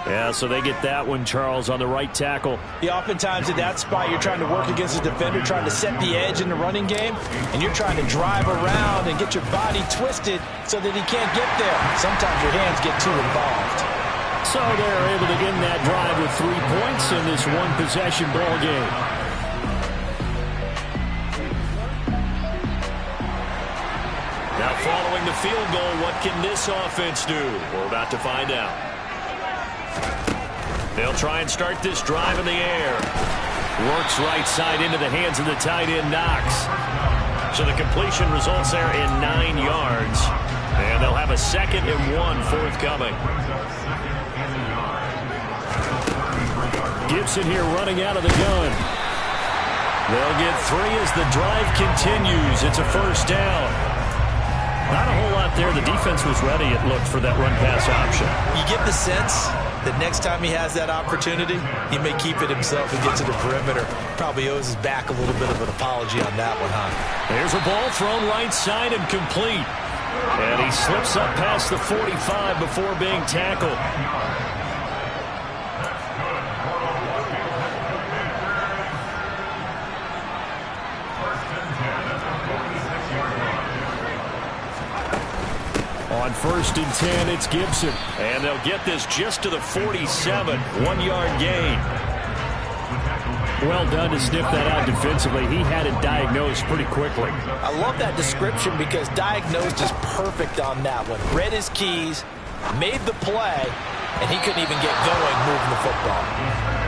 Yeah, so they get that one, Charles, on the right tackle. Yeah, oftentimes in that spot, you're trying to work against a defender, trying to set the edge in the running game, and you're trying to drive around and get your body twisted so that he can't get there. Sometimes your hands get too involved. So they're able to end that drive with 3 points in this one-possession ball game. Now following the field goal, what can this offense do? We're about to find out. They'll try and start this drive in the air. Works right side into the hands of the tight end, Knox. So the completion results there in 9 yards. And they'll have a 2nd and 1 forthcoming. Gibson here running out of the gun. They'll get 3 as the drive continues. It's a first down. Not a whole lot there. The defense was ready, it looked, for that run-pass option. You get the sense that next time he has that opportunity, he may keep it himself and get to the perimeter. Probably owes his back a little bit of an apology on that one, huh? There's a ball thrown right side and complete. And he slips up past the 45 before being tackled. On 1st and 10, it's Gibson. And they'll get this just to the 47, 1-yard gain. Well done to sniff that out defensively. He had it diagnosed pretty quickly. I love that description because diagnosed is perfect on that one. Read his keys, made the play, and he couldn't even get going moving the football.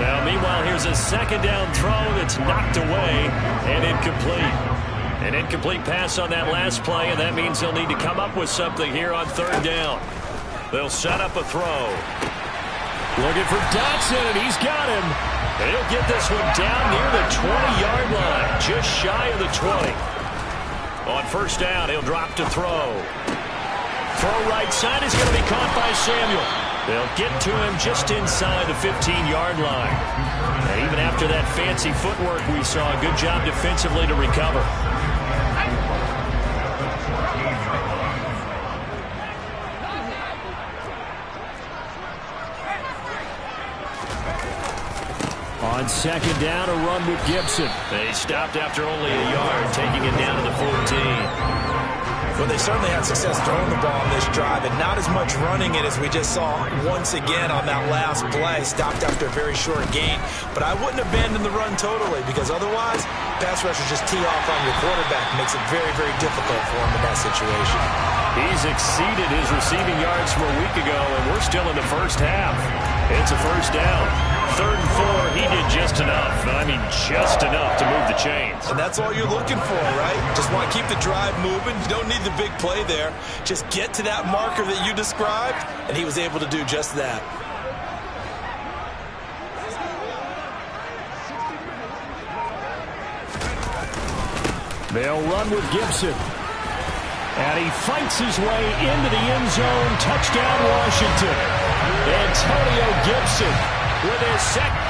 Now, meanwhile, here's a 2nd down throw that's knocked away and incomplete. An incomplete pass on that last play, and that means they'll need to come up with something here on 3rd down. They'll set up a throw. Looking for Dotson, and he's got him. And he'll get this one down near the 20-yard line, just shy of the 20. On 1st down, he'll drop to throw. Throw right side is going to be caught by Samuel. They'll get to him just inside the 15-yard line. And even after that fancy footwork we saw, a good job defensively to recover. On 2nd down, a run with Gibson. They stopped after only a yard, taking it down to the 14. Well, they certainly had success throwing the ball on this drive, and not as much running it as we just saw once again on that last play. Stopped after a very short gain. But I wouldn't abandon the run totally, because otherwise, pass rushers just tee off on your quarterback. Makes it very, very difficult for him in that situation. He's exceeded his receiving yards from a week ago, and we're still in the first half. It's a first down. 3rd and 4, he did just enough. I mean, just enough to move the chains. And that's all you're looking for, right? Just want to keep the drive moving. You don't need the big play there. Just get to that marker that you described, and he was able to do just that. They'll run with Gibson. And he fights his way into the end zone. Touchdown, Washington. Antonio Gibson with his second.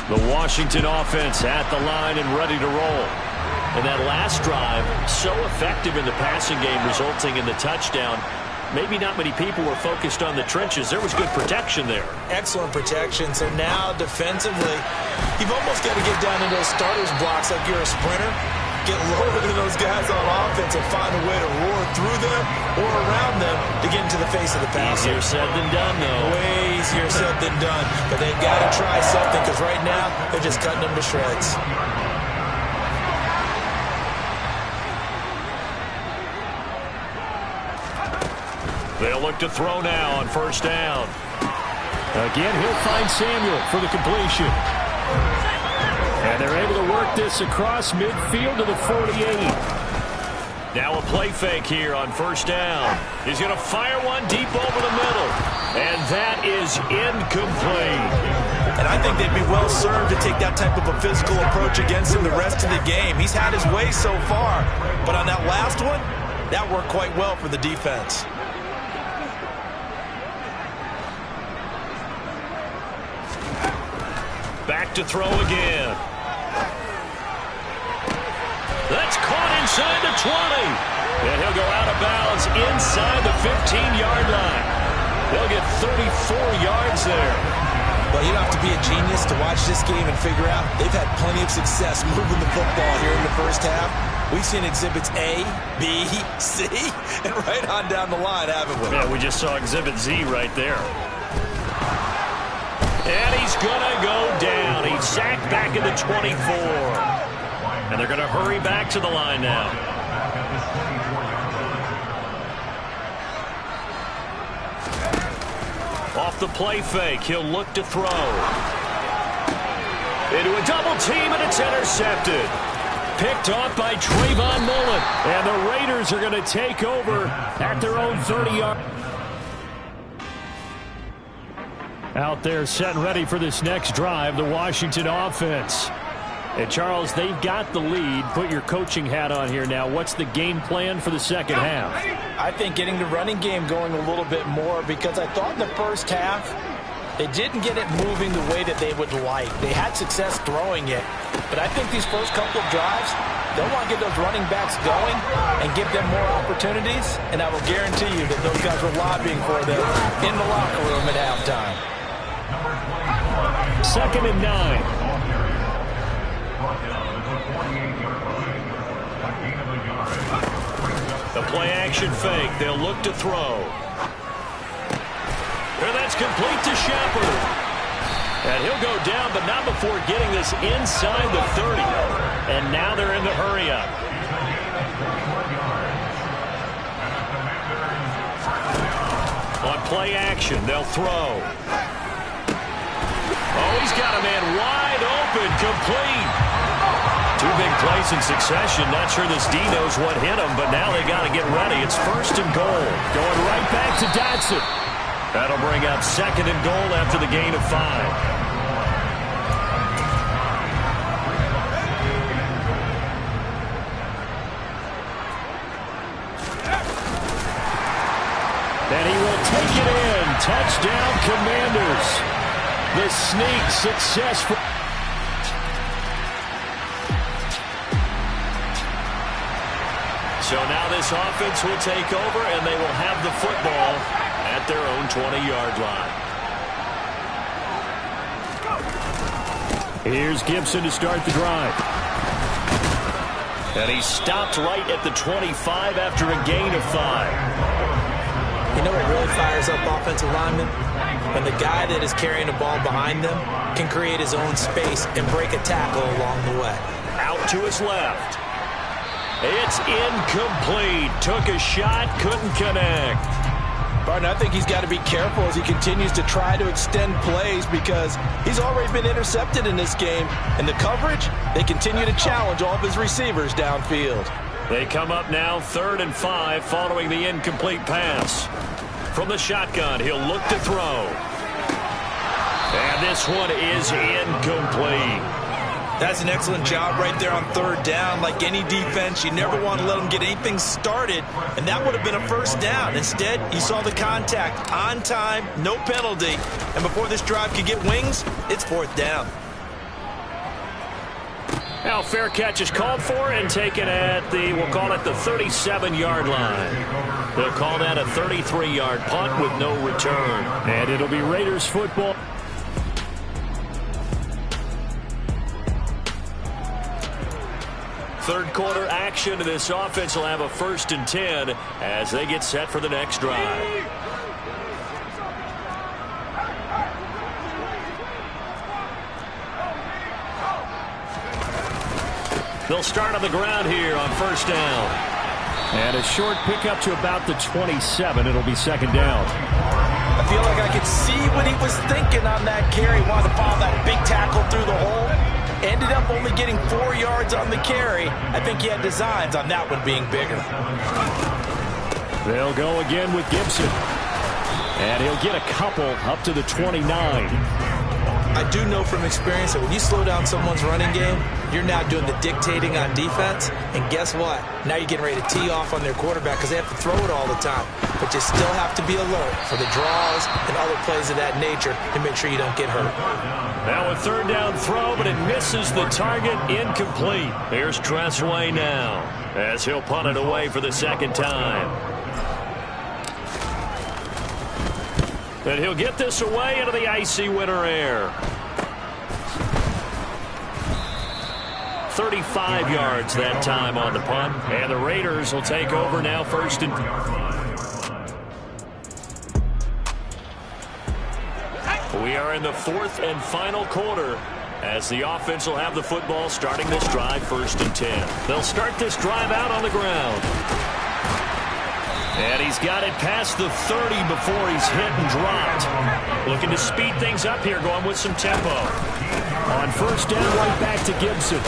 The Washington offense at the line and ready to roll. And that last drive, so effective in the passing game, resulting in the touchdown. Maybe not many people were focused on the trenches. There was good protection there. Excellent protection. So now defensively, you've almost got to get down into those starters blocks like you're a sprinter. Get lower than those guys on offense and find a way to roar through them or around them to get into the face of the passer. Easier said than done, though. Way easier said than done. But they've got to try something, because right now they're just cutting them to shreds. They'll look to throw now on 1st down. Again, he'll find Samuel for the completion. And they're able to work this across midfield to the 48. Now a play fake here on 1st down. He's going to fire one deep over the middle. And that is incomplete. And I think they'd be well served to take that type of a physical approach against him the rest of the game. He's had his way so far. But on that last one, that worked quite well for the defense. Back to throw again. That's caught inside the 20. And he'll go out of bounds inside the 15-yard line. They'll get 34 yards there. Well, you don't have to be a genius to watch this game and figure out they've had plenty of success moving the football here in the first half. We've seen exhibits A, B, C, and right on down the line, haven't we? Yeah, we just saw exhibit Z right there. And he's going to go down. He's sacked back at the 24. And they're going to hurry back to the line now. Off the play fake, he'll look to throw. Into a double team, and it's intercepted. Picked off by Trayvon Mullen. And the Raiders are going to take over at their own 30-yard. Out there set and ready for this next drive, the Washington offense. And Charles, they've got the lead. Put your coaching hat on here now. What's the game plan for the second half? I think getting the running game going a little bit more, because I thought in the first half they didn't get it moving the way that they would like. They had success throwing it. But I think these first couple of drives, they'll want to get those running backs going and give them more opportunities. And I will guarantee you that those guys were lobbying for them in the locker room at halftime. 2nd and 9. The play-action fake. They'll look to throw. And that's complete to Shepard. And he'll go down, but not before getting this inside the 30. And now they're in the hurry-up. On play-action, they'll throw. Oh, he's got a man wide open, complete. 2 big plays in succession. Not sure this D knows what hit him, but now they got to get ready. It's 1st and goal. Going right back to Dotson. That'll bring up 2nd and goal after the gain of 5. And he will take it in. Touchdown, Commanders. The sneak successful. So now this offense will take over, and they will have the football at their own 20-yard line. Here's Gibson to start the drive. And he stopped right at the 25 after a gain of 5. You know what really fires up offensive linemen? When the guy that is carrying the ball behind them can create his own space and break a tackle along the way. Out to his left. It's incomplete. Took a shot, couldn't connect. Barton, I think he's got to be careful as he continues to try to extend plays, because he's already been intercepted in this game. And the coverage, they continue to challenge all of his receivers downfield. They come up now 3rd and 5 following the incomplete pass. From the shotgun, he'll look to throw. And this one is incomplete. That's an excellent job right there on 3rd down. Like any defense, you never want to let them get anything started, and that would have been a 1st down. Instead, you saw the contact on time, no penalty, and before this drive could get wings, it's 4th down. Now fair catch is called for and taken at the, we'll call it the 37-yard line. They'll call that a 33-yard punt with no return. And it'll be Raiders football. Third quarter action. This offense will have a 1st and 10 as they get set for the next drive. They'll start on the ground here on 1st down. And a short pickup to about the 27. It'll be 2nd down. I feel like I could see what he was thinking on that carry. Wanted to follow that big tackle through the hole. Ended up only getting 4 yards on the carry. I think he had designs on that one being bigger. They'll go again with Gibson. And he'll get a couple up to the 29. I do know from experience that when you slow down someone's running game, you're now doing the dictating on defense. And guess what? Now you're getting ready to tee off on their quarterback because they have to throw it all the time. But you still have to be alert for the draws and other plays of that nature to make sure you don't get hurt. Now a 3rd down throw, but it misses the target. Incomplete. Here's Tressway now as he'll punt it away for the 2nd time. And he'll get this away into the icy winter air. 35 yards that time on the punt. And the Raiders will take over now, first and... We are in the fourth and final quarter as the offense will have the football starting this drive, first and 10. They'll start this drive out on the ground. And he's got it past the 30 before he's hit and dropped. Looking to speed things up here, going with some tempo. On first down, right back to Gibson.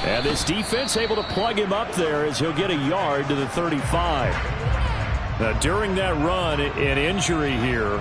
And this defense able to plug him up there as he'll get a yard to the 35. Now, during that run, an injury here